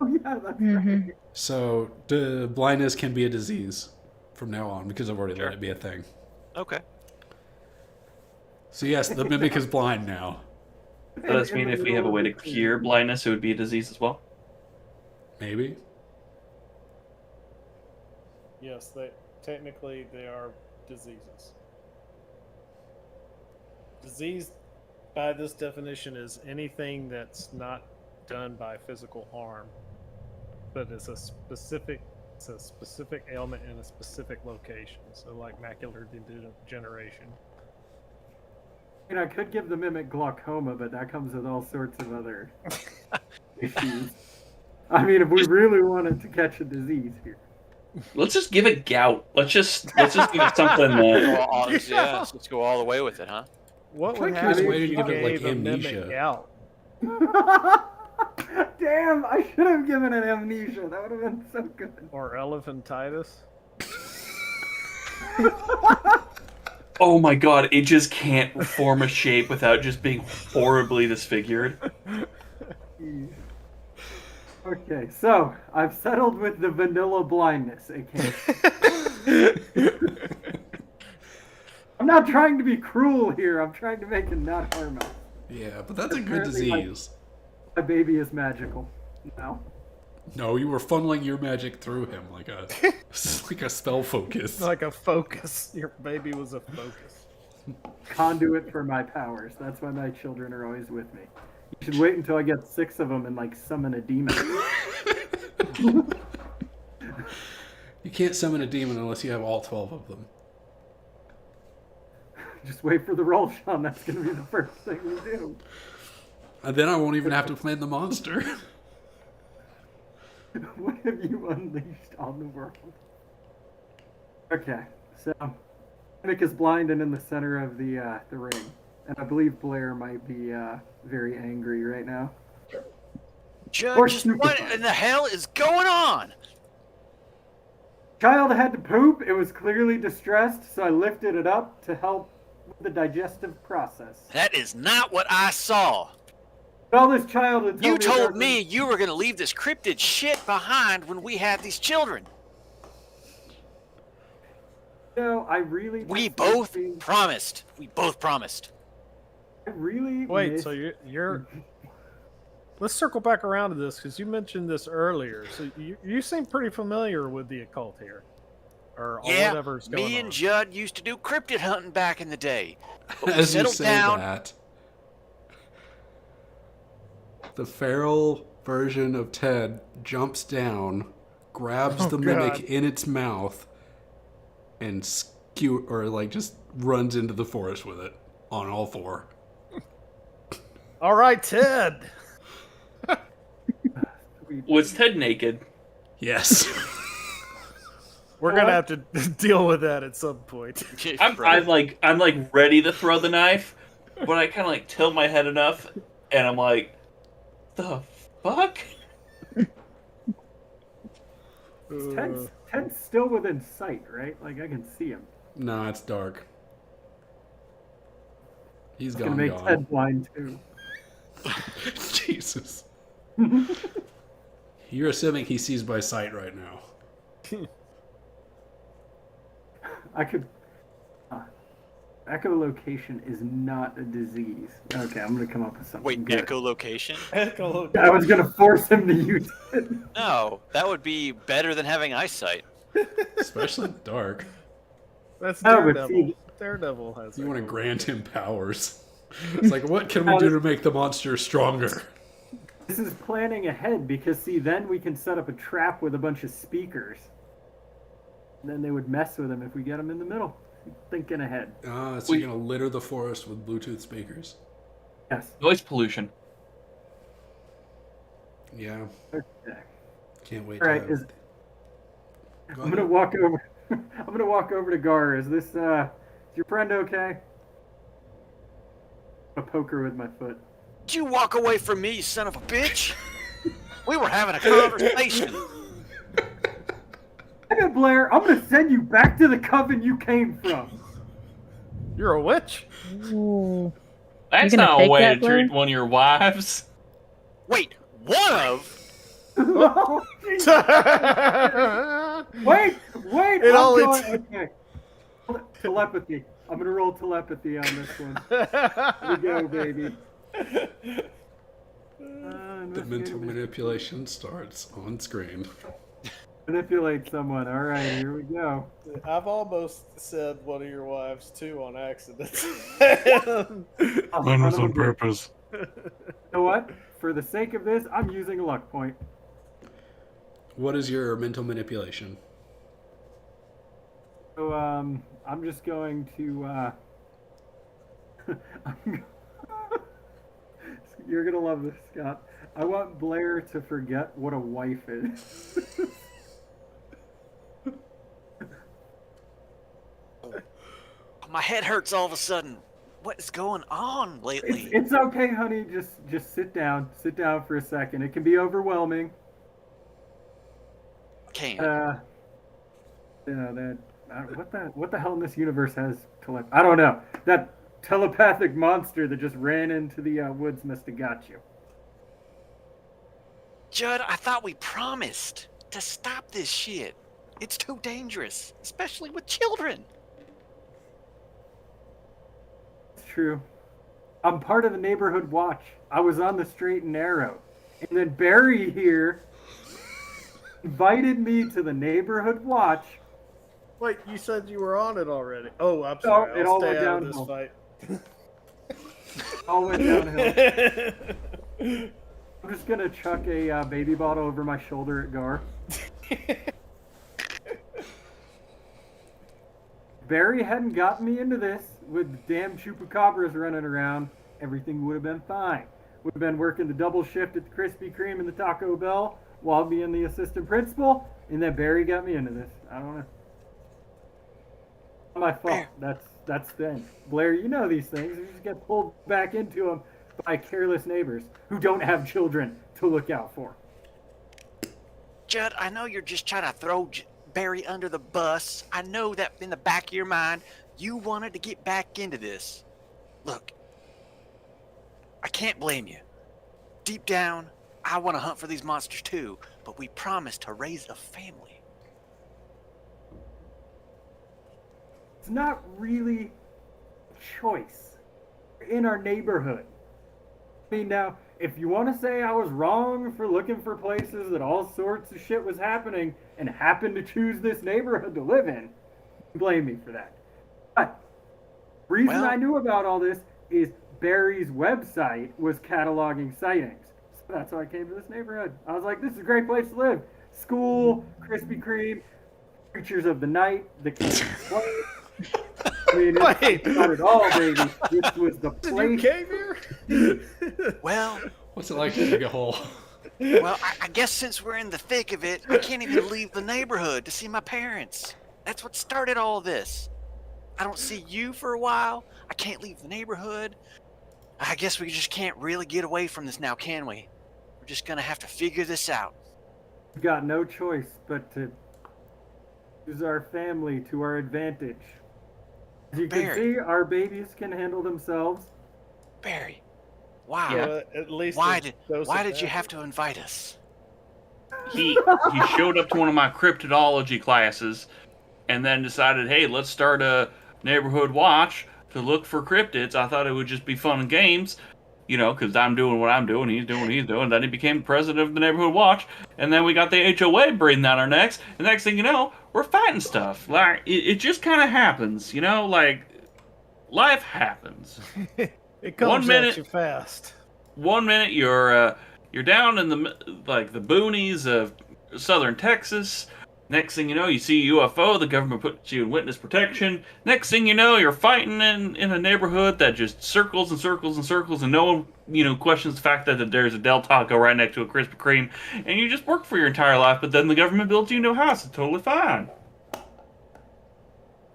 Oh yeah, that's Mhm. right. So the blindness can be a disease from now on because I've already Sure. let it be a thing. Okay. So yes, the mimic is blind now. Does this mean if we have a way to cure blindness, it would be a disease as well? Maybe. Yes, technically they are diseases. Disease, by this definition, is anything that's not done by physical harm, but it's a specific ailment in a specific location. So, like macular degeneration. I mean, I could give the mimic glaucoma, but that comes with all sorts of other issues. I mean, if we really wanted to catch a disease here. Let's just give it gout. Let's just give it something. Let's go all the way with it, huh? What would Just happen wait if till you you give it, like, gave a mimic amnesia. gout? Damn, I should have given it amnesia. That would have been so good. Or elephantitis? Oh my god, it just can't form a shape without just being horribly disfigured. Okay, so I've settled with the vanilla blindness. Okay. I'm not trying to be cruel here. I'm trying to make it not harm us. Yeah, but that's a good Apparently, like- disease. My baby is magical. No. No, you were funneling your magic through him like a spell focus. Like a focus. Your baby was a focus. Conduit for my powers. That's why my children are always with me. You should wait until I get 6 of them and like summon a demon. You can't summon a demon unless you have all 12 of them. Just wait for the roll, Sean. That's gonna be the first thing we do. And then I won't even have to plan the monster. What have you unleashed on the world? Okay, so Mimic is blind and in the center of the ring, and I believe Blair might be very angry right now. Or Judge, stupid. what in the hell is going on? Child had to poop. It was clearly distressed, so I lifted it up to help with the digestive process. That is not what I saw. All this child had You told about me you were going to leave this cryptid shit behind when we had these children. No, I really. We just both miss being- promised. We both promised. I really. Wait, miss- so you're let's circle back around to this because you mentioned this earlier. So you seem pretty familiar with the occult here, or Yeah, whatever's going me on. and Judd used to do cryptid hunting back in the day. But we As you settled say down. that, the feral version of Ted jumps down, grabs the mimic God. in its mouth, and just runs into the forest with it on all 4. All right, Ted. Was Ted naked? Yes. We're gonna have to deal with that at some point. I'm like ready to throw the knife, but I kind of like tilt my head enough, and I'm like, the fuck? Ted's still within sight, right? Like I can see him. No, it's dark. He's It's gonna gone. make gone. Ted blind too. Jesus. You're assuming he sees by sight right now. I could. Echolocation is not a disease. Okay, I'm gonna come up with something. Wait, good. echolocation? I was gonna force him to use it. No, that would be better than having eyesight. Especially in the dark. That's Oh, but Daredevil. see- Daredevil has. You want to echolocation. grant him powers. It's like, what can we do to make the monster stronger? This is planning ahead because see, then we can set up a trap with a bunch of speakers. And then they would mess with him if we get him in the middle. Thinking ahead. So you're going to litter the forest with Bluetooth speakers? Yes. Noise pollution. Yeah. Okay. Can't wait All right. to Is, Go I'm gonna ahead. walk over. I'm gonna walk over to Gar. Is this is your friend okay? A poker with my foot. Did you walk away from me, you son of a bitch? We were having a conversation. Hey, Blair, I'm gonna send you back to the coven you came from. You're a witch. Ooh. That's gonna not a take way that, to Blair? treat one of your wives. Wait, one of? Oh, wait, It I'm only going. Okay. Telepathy. I'm gonna roll telepathy on this one. Here we go, baby. The mental manipulation starts on screen. Manipulate someone. All right, here we go. I've almost said one of your wives too on accident. Mine was on purpose. You know what? For the sake of this, I'm using a luck point. What is your mental manipulation? So, I'm just going to, You're gonna love this, Scott. I want Blair to forget what a wife is. My head hurts all of a sudden. What is going on lately? It's okay, honey. Just sit down. Sit down for a second. It can be overwhelming. Can't. What the hell in this universe has I don't know. That telepathic monster that just ran into the woods must have got you. Judd, I thought we promised to stop this shit. It's too dangerous, especially with children. It's true. I'm part of the neighborhood watch. I was on the straight and narrow. And then Barry here invited me to the neighborhood watch. Wait, you said you were on it already. Oh, I'm No, sorry. it I'll all stay went out of this downhill. fight. All went downhill. I'm just gonna chuck a baby bottle over my shoulder at Gar. Barry hadn't gotten me into this with the damn chupacabras running around. Everything would have been fine. Would have been working the double shift at the Krispy Kreme and the Taco Bell while being the assistant principal, and then Barry got me into this. I don't know. Not my fault. That's the thing. Blair, you know these things. You just get pulled back into them by careless neighbors who don't have children to look out for. Judd, I know you're just trying to throw Barry under the bus. I know that in the back of your mind, you wanted to get back into this. Look, I can't blame you. Deep down, I want to hunt for these monsters too, but we promised to raise a family. It's not really a choice. We're in our neighborhood. I mean, now, if you want to say I was wrong for looking for places that all sorts of shit was happening and happened to choose this neighborhood to live in, blame me for that. But the reason I knew about all this is Barry's website was cataloging sightings. So that's why I came to this neighborhood. I was like, this is a great place to live. School, Krispy Kreme, creatures of the night, the play. I mean, it's not at all, baby. This was the place. You came here? Well, What's it like to dig a hole? well, I guess since we're in the thick of it, I can't even leave the neighborhood to see my parents. That's what started all this. I don't see you for a while. I can't leave the neighborhood. I guess we just can't really get away from this now, can we? We're just gonna have to figure this out. We've got no choice but to use our family to our advantage. As you can Barry. see, our babies can handle themselves. Barry, wow. Yeah, at least Why it's did those you that- have to invite us? He showed up to one of my cryptology classes and then decided, hey, let's start a neighborhood watch to look for cryptids. I thought it would just be fun and games, you know, because I'm doing what I'm doing, he's doing what he's doing. Then he became president of the neighborhood watch, and then we got the HOA breathing down our necks, and next thing you know, we're fighting stuff. Like, it just kind of happens, you know, like, life happens. It comes 1 minute- at you fast. 1 minute you're down in the boonies of southern Texas. Next thing you know, you see a UFO. The government puts you in witness protection. Next thing you know, you're fighting in a neighborhood that just circles and circles and circles, and no one questions the fact that there's a Del Taco right next to a Krispy Kreme, and you just work for your entire life. But then the government builds you a new house. It's totally fine.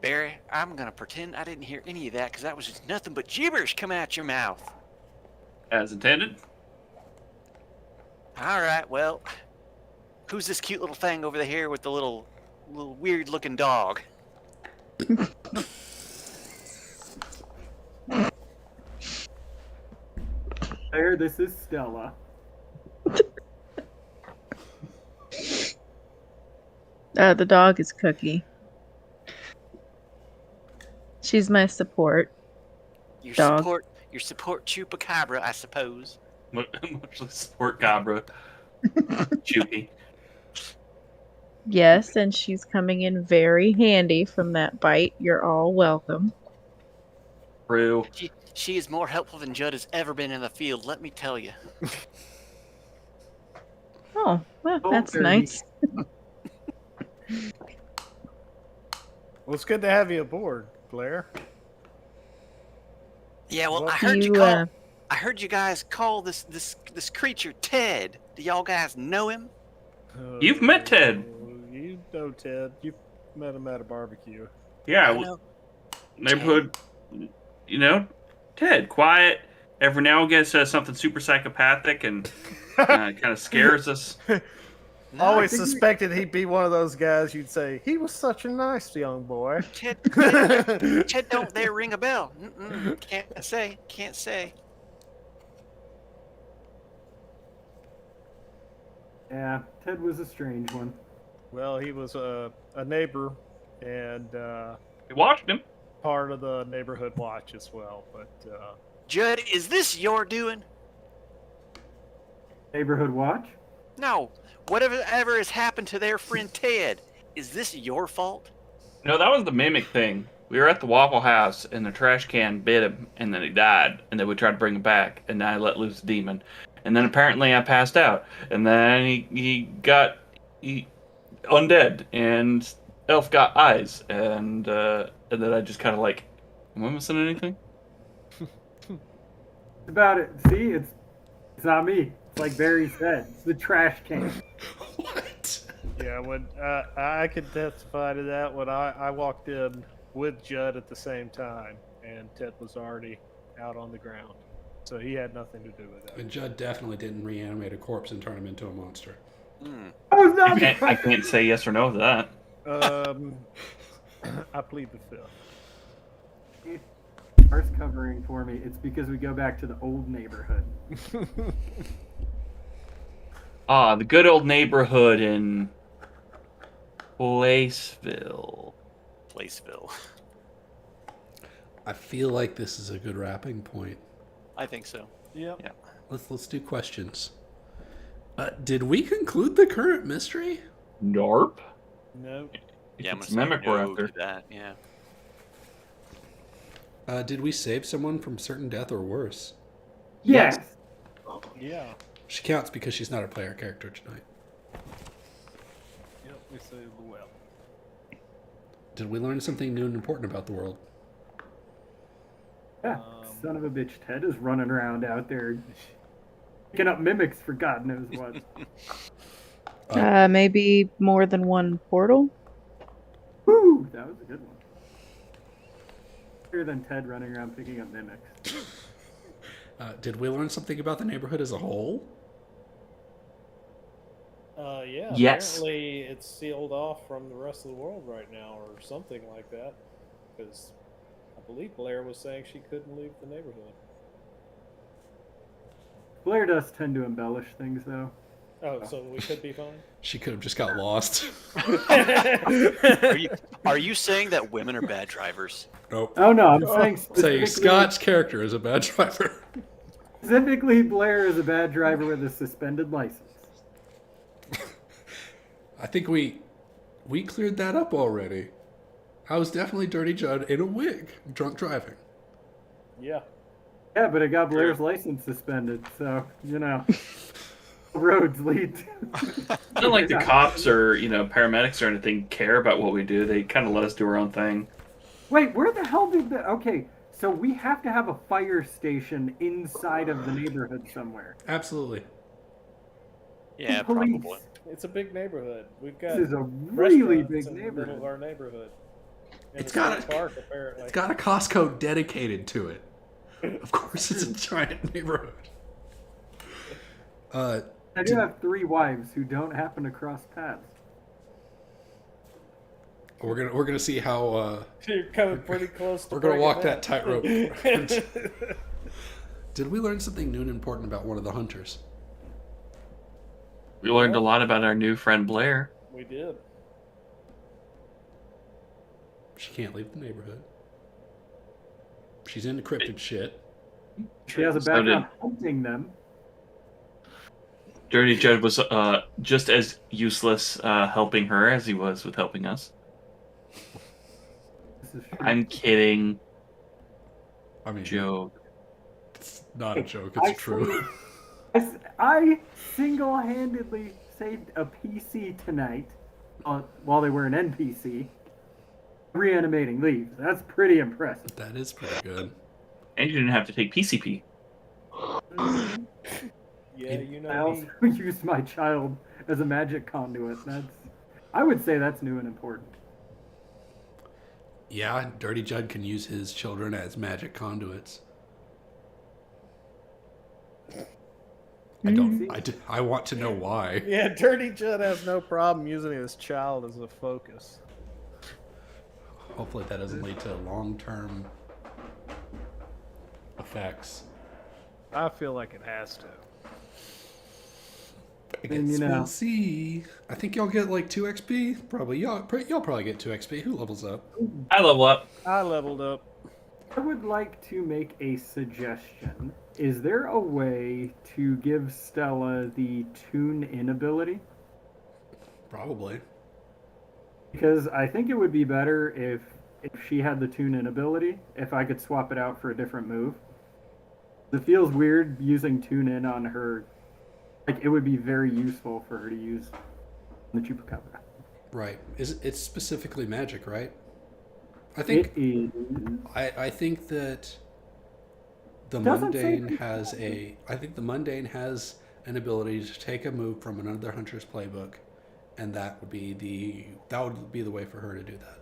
Barry, I'm gonna pretend I didn't hear any of that because that was just nothing but gibberish coming out your mouth. As intended. All right, well, who's this cute little thing over there with the little weird-looking dog? There, this is Stella. The dog is Cookie. She's my support. Your Dog. your support chupacabra, I suppose. Much like support Cabra. Chupi. Yes, and she's coming in very handy from that bite. You're all welcome. True. She is more helpful than Judd has ever been in the field, let me tell you. Oh, well, Oh, that's dirty. nice. Well, it's good to have you aboard, Blair. Yeah, well, Well, I heard you, I heard you guys call this creature Ted. Do y'all guys know him? You've met Ted. You know Ted. You've met him at a barbecue. Yeah, I know. neighborhood, Ted, quiet. Every now and again says something super psychopathic and kind of scares us. Always I think suspected he'd be one of those guys you'd say, he was such a nice young boy. Ted don't there ring a bell. Mm-mm, can't say. Yeah, Ted was a strange one. Well, he was a neighbor and We watched him. part of the neighborhood watch as well. But Judd, is this your doing? Neighborhood Watch? No. Whatever has happened to their friend Ted, is this your fault? No, that was the mimic thing. We were at the Waffle House and the trash can bit him and then he died. And then we tried to bring him back and then I let loose the demon. And then apparently I passed out. And then he got undead and Elf got eyes. And then I just kind of like, am I missing anything? It's about it. See, it's not me. It's like Barry said. It's the trash can. What? yeah, when I can testify to that when I walked in with Judd at the same time and Ted was already out on the ground. So he had nothing to do with that. And Judd definitely didn't reanimate a corpse and turn him into a monster. Hmm. Oh, it's not me. I can't say yes or no to that. I plead the fifth. First covering for me. It's because we go back to the old neighborhood. The good old neighborhood in Placeville. I feel like this is a good wrapping point. I think so. Yep. Yeah. Let's do questions. Did we conclude the current mystery? Narp? No. Yeah, I'm It's gonna say mimic we're no after. to that. Yeah. Did we save someone from certain death or worse? Yes. Yeah. She counts because she's not a player character tonight. Yep. We say the well. Did we learn something new and important about the world? Yeah. Son of a bitch, Ted is running around out there picking up mimics for God knows what. Maybe more than one portal? Woo! That was a good one. Better than Ted running around picking up mimics. Did we learn something about the neighborhood as a whole? Yeah. Yes. Apparently, it's sealed off from the rest of the world right now, or something like that. Because I believe Blair was saying she couldn't leave the neighborhood. Blair does tend to embellish things, though. Oh, so we could be fine. She could have just got lost. Are you saying that women are bad drivers? Nope. Oh no, I'm saying Saying Scott's character is a bad driver. Specifically, Blair is a bad driver with a suspended license. I think we cleared that up already. I was definitely Dirty Judd in a wig, drunk driving. Yeah. Yeah, but it got Blair's license suspended, so roads lead. It's not like the cops or paramedics or anything care about what we do. They kind of let us do our own thing. Wait, where the hell did the? Okay, so we have to have a fire station inside of the neighborhood somewhere. Absolutely. Yeah, Police. probably. It's a big neighborhood. We've got This is a really restaurants big in the middle neighborhood. of our neighborhood. And It's a got state a- park, apparently. It's got a Costco dedicated to it. Of course, it's a giant neighborhood. I do have 3 wives who don't happen to cross paths. We're gonna see how You're coming pretty close to we're gonna breaking walk that tightrope. Did we learn something new and important about one of the hunters? We learned a lot about our new friend Blair. We did. She can't leave the neighborhood. She's into cryptid shit. She has a So background hunting them. Dirty Judd was just as useless helping her as he was with helping us. This is true. I'm kidding. I mean, Joke. it's not a joke. I It's true. I single-handedly saved a PC tonight while they were an NPC. Reanimating leaves. That's pretty impressive. That is pretty good. And you didn't have to take PCP. Yeah, you know I also used my child as a magic conduit. I would say that's new and important. Yeah, Dirty Judd can use his children as magic conduits. I want to know why. Yeah, Dirty Judd has no problem using his child as a focus. Hopefully that doesn't lead to long-term effects. I feel like it has to. I And, guess you know- we'll see. I think y'all get like 2 XP. Probably y'all probably get 2 XP. Who levels up? I level up. I leveled up. I would like to make a suggestion. Is there a way to give Stella the tune-in ability? Probably. Because I think it would be better if she had the tune-in ability, if I could swap it out for a different move. It feels weird using tune-in on her. Like, it would be very useful for her to use on the Chupacabra. Right. It's specifically magic, right? I think It is. I think that the Doesn't say mundane has an ability to take a move from another hunter's playbook, and that would be the way for her to do that.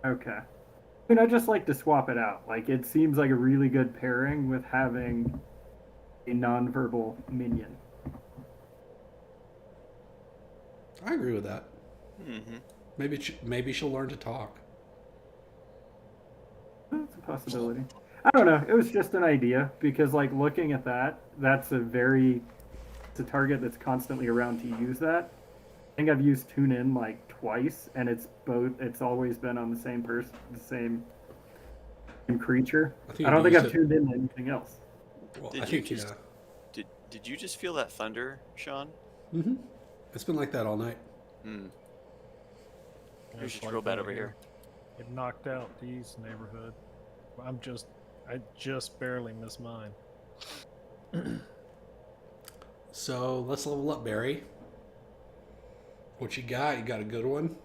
Okay. I mean, I just like to swap it out. Like, it seems like a really good pairing with having a nonverbal minion. I agree with that. Mm-hmm. Maybe she'll learn to talk. That's a possibility. I don't know. It was just an idea because, like, looking at that, it's a target that's constantly around to use that. I think I've used tune in like twice, and it's always been on the same person, the same creature. I I don't think used I've it- tuned in anything else. Well, Did I you think just- Did you just feel that thunder, Sean? Mm-hmm. It's been like that all night. Hmm. It's Yours is like real bad that over here. It knocked out Dee's neighborhood. I just barely missed mine. So let's level up, Barry. What you got? You got a good one?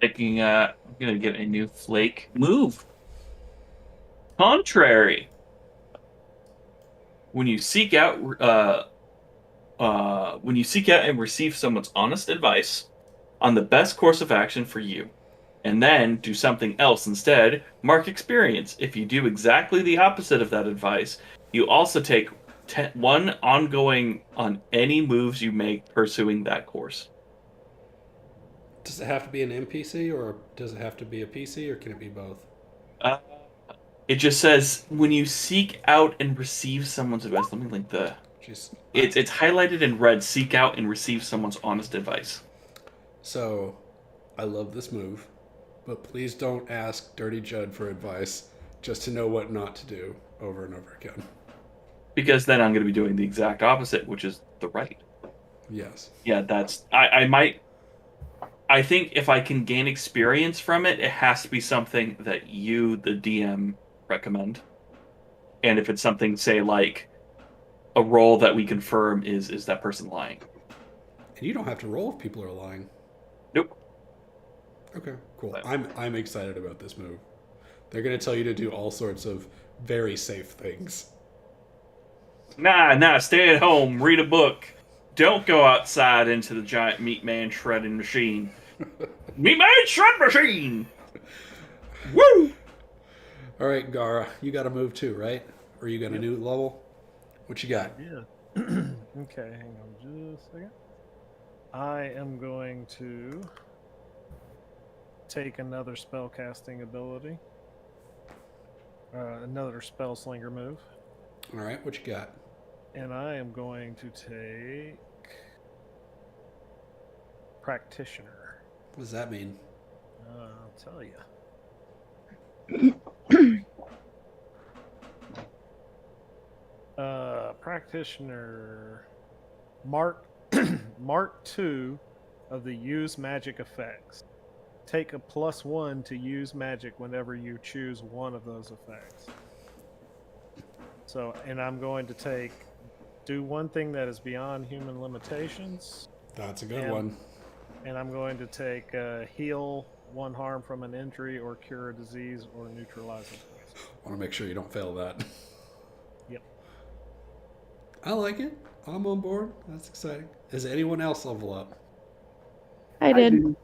Thinking, I'm gonna get a new flake move. Contrary. When you seek out and receive someone's honest advice on the best course of action for you, and then do something else instead, mark experience. If you do exactly the opposite of that advice, you also take 1 ongoing on any moves you make pursuing that course. Does it have to be an NPC or does it have to be a PC or can it be both? It just says when you seek out and receive someone's advice. Let me link the. Jeez. It's highlighted in red. Seek out and receive someone's honest advice. So, I love this move, but please don't ask Dirty Judd for advice just to know what not to do over and over again. Because then I'm going to be doing the exact opposite, which is the right. Yes. Yeah, that's. I think if I can gain experience from it, it has to be something that you, the DM, recommend. And if it's something, say, like a role that we confirm is that person lying. And you don't have to roll if people are lying. Nope. Okay, cool. But- I'm excited about this move. They're going to tell you to do all sorts of very safe things. Nah, stay at home, read a book. Don't go outside into the giant meat man shredding machine. Meat man shred machine! Woo! All right, Gara, you got a move too, right? Or you got a new level? What you got? Yeah. Okay, hang on just a second. I am going to take another spell casting ability. Another spell slinger move. All right, what you got? And I am going to take practitioner. What does that mean? I'll tell you. Practitioner. Mark Mark 2 of the use magic effects. Take a +1 to use magic whenever you choose one of those effects. So, and I'm going to do one thing that is beyond human limitations. That's a good one. And I'm going to take heal 1 harm from an injury or cure a disease or neutralize a poison. I want to make sure you don't fail that. Yep. I like it. I'm on board. That's exciting. Does anyone else level up? I did.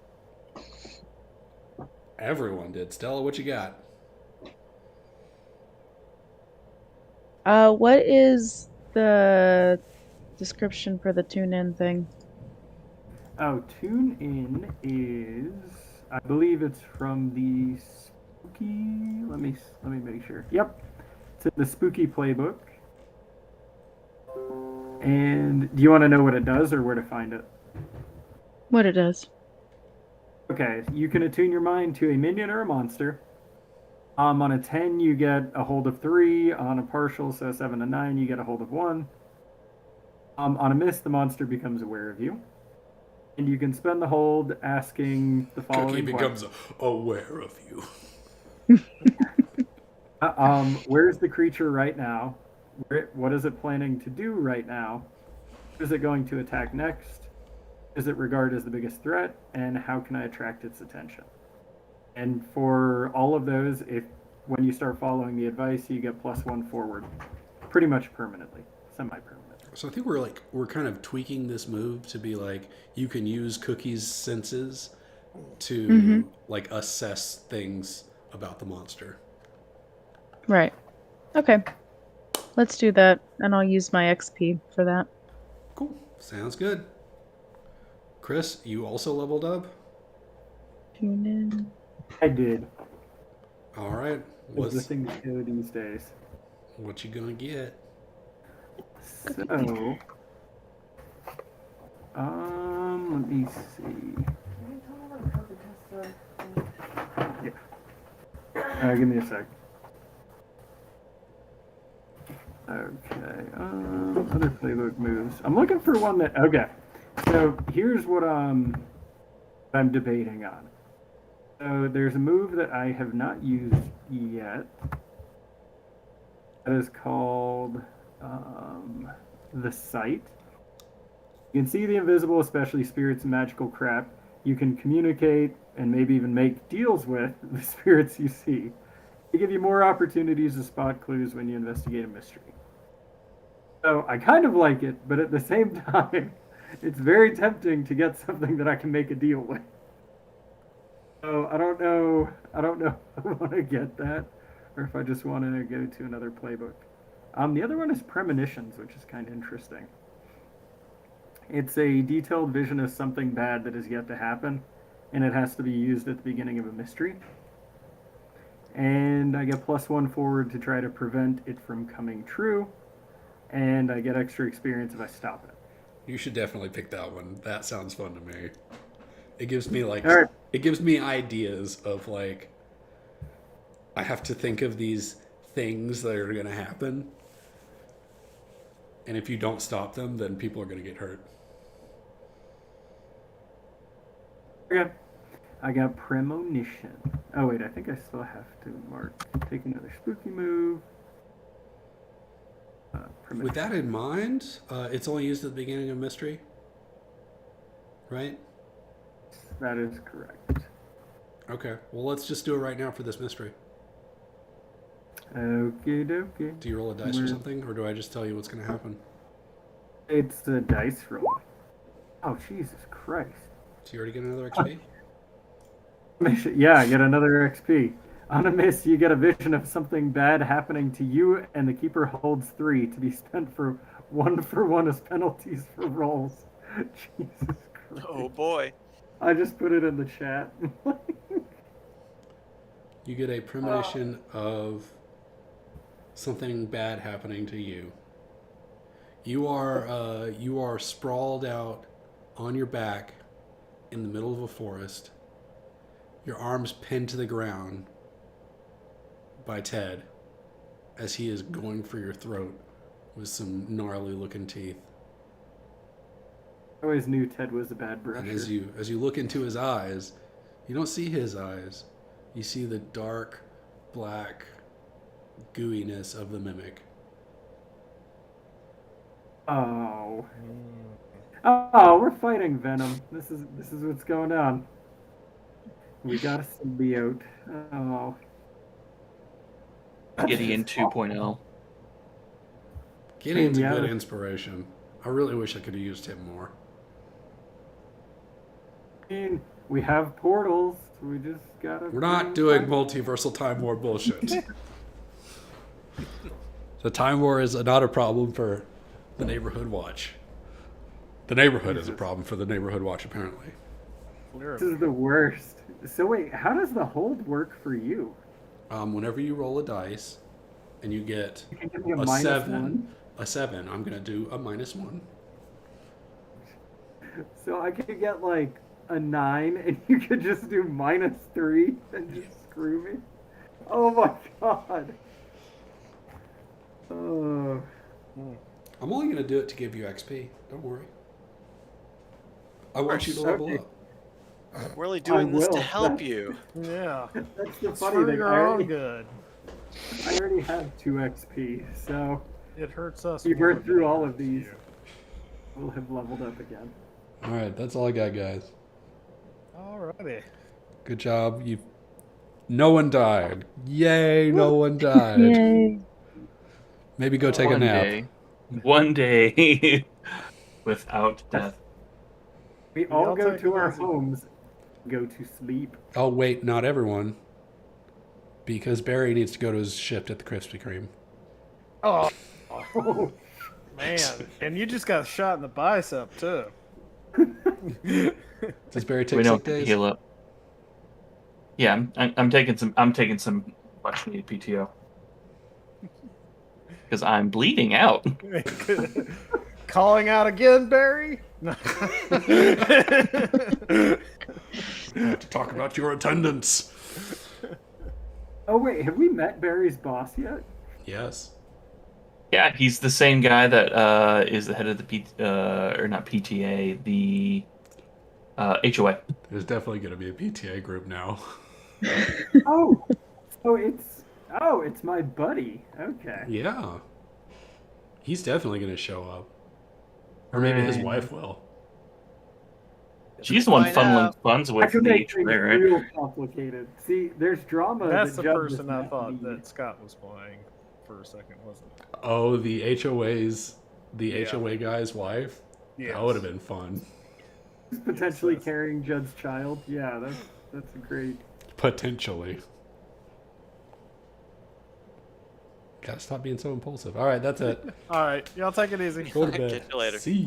Everyone did. Stella, what you got? What is the description for the tune-in thing? Oh, tune in is, I believe it's from the spooky. Let me make sure. Yep, it's in the spooky playbook. And do you want to know what it does or where to find it? What it does? Okay, you can attune your mind to a minion or a monster. On a 10, you get a hold of 3. On a partial, so 7 to 9, you get a hold of 1. On a miss, the monster becomes aware of you. And you can spend the hold asking the following Cookie becomes aware of you. where's the creature right now? What is it planning to do right now? Is it going to attack next? Is it regarded as the biggest threat? And how can I attract its attention? And for all of those, when you start following the advice, you get +1 forward, pretty much permanently, semi-permanently. So I think we're kind of tweaking this move to be like you can use Cookie's senses to like assess things about the monster. Right. Okay. Let's do that, and I'll use my XP for that. Cool. Sounds good. Chris, you also leveled up? Tune in. I did. All right. What's the thing to do these days? What you gonna get? So, let me see. Yeah. Give me a sec. Okay. Other playbook moves. I'm looking for one that. Okay. So here's what I'm debating on. So there's a move that I have not used yet. That is called the Sight. You can see the invisible, especially spirits and magical crap. You can communicate and maybe even make deals with the spirits you see. They give you more opportunities to spot clues when you investigate a mystery. So I kind of like it, but at the same time, it's very tempting to get something that I can make a deal with. So I don't know if I want to get that or if I just want to go to another playbook. The other one is Premonitions, which is kind of interesting. It's a detailed vision of something bad that is yet to happen, and it has to be used at the beginning of a mystery. And I get +1 forward to try to prevent it from coming true, and I get extra experience if I stop it. You should definitely pick that one. That sounds fun to me. It gives me right. It gives me ideas of like I have to think of these things that are going to happen. And if you don't stop them, then people are going to get hurt. Okay. I got Premonition. Oh wait, I think I still have to take another spooky move. With that in mind, it's only used at the beginning of mystery, right? That is correct. Okay, well let's just do it right now for this mystery. Okie dokie. Do you roll a dice or something, or do I just tell you what's going to happen? It's the dice roll. Oh, Jesus Christ. So you already get another XP? Yeah, I get another XP. On a miss, you get a vision of something bad happening to you, and the keeper holds 3 to be spent for 1 as penalties for rolls. Jesus Christ. Oh boy. I just put it in the chat. You get a premonition of something bad happening to you. You are sprawled out on your back in the middle of a forest. Your arms pinned to the ground by Ted as he is going for your throat with some gnarly looking teeth. I always knew Ted was a bad And brusher. as you look into his eyes, you don't see his eyes. You see the dark, black gooiness of the mimic. Oh. Oh, we're fighting Venom. This is what's going on. We got a symbiote. Oh. Gideon 2.0. Gideon's Yeah. a good inspiration. I really wish I could have used him more. I mean, we have portals. We just gotta. We're not doing multiversal time war bullshit. The time war is not a problem for the neighborhood watch. The neighborhood is a problem for the neighborhood watch, apparently. This is the worst. So wait, how does the hold work for you? Whenever you roll a dice and you get You can give me a a minus 7, I'm going to do a -1. 1. So I could get like a 9, and you could just do -3 and just screw me. Oh my god. Oh. I'm only going to do it to give you XP. Don't worry. I want you to level Okay. up. We're really doing this to will. help you. Yeah. That's the It's funny for thing. your own good. I already have 2 XP, so It hurts us. You more burned through than it all of hurts these. you. we'll have leveled up again. All right, that's all I got, guys. Alrighty. Good job. No one died. Yay, no one died. Yay. Maybe go take a nap. One day without death. We all I'll go take to it our easy. homes, go to sleep. Oh, wait, not everyone. Because Barry needs to go to his shift at the Krispy Kreme. Oh, Oh, man. And you just got shot in the bicep, too. Does Barry We take don't sick days? heal up. Yeah, I'm taking some. I'm taking some much needed PTO because I'm bleeding out. Calling out again, Barry? Have to talk about your attendance. oh wait, have we met Barry's boss yet? Yes. Yeah, he's the same guy that is the head of the or not PTA, the HOA. There's definitely going to be a PTA group now. Oh, it's my buddy. Okay. Yeah. He's definitely going to show up. Or maybe his Right. wife will. She's the one Find funneling out. funds I with can the make things HOA, right? real complicated. See, there's drama. That's that the judges person I not thought need. that Scott was playing for a second, wasn't it? Oh, the HOA Yeah. guy's wife? Yes. That would have been fun. Who's potentially Yes. carrying Judd's child. Yeah, that's a great. Potentially. Gotta stop being so impulsive. All right, that's it. All right, y'all take it easy. Go to bed. Catch you later. See ya.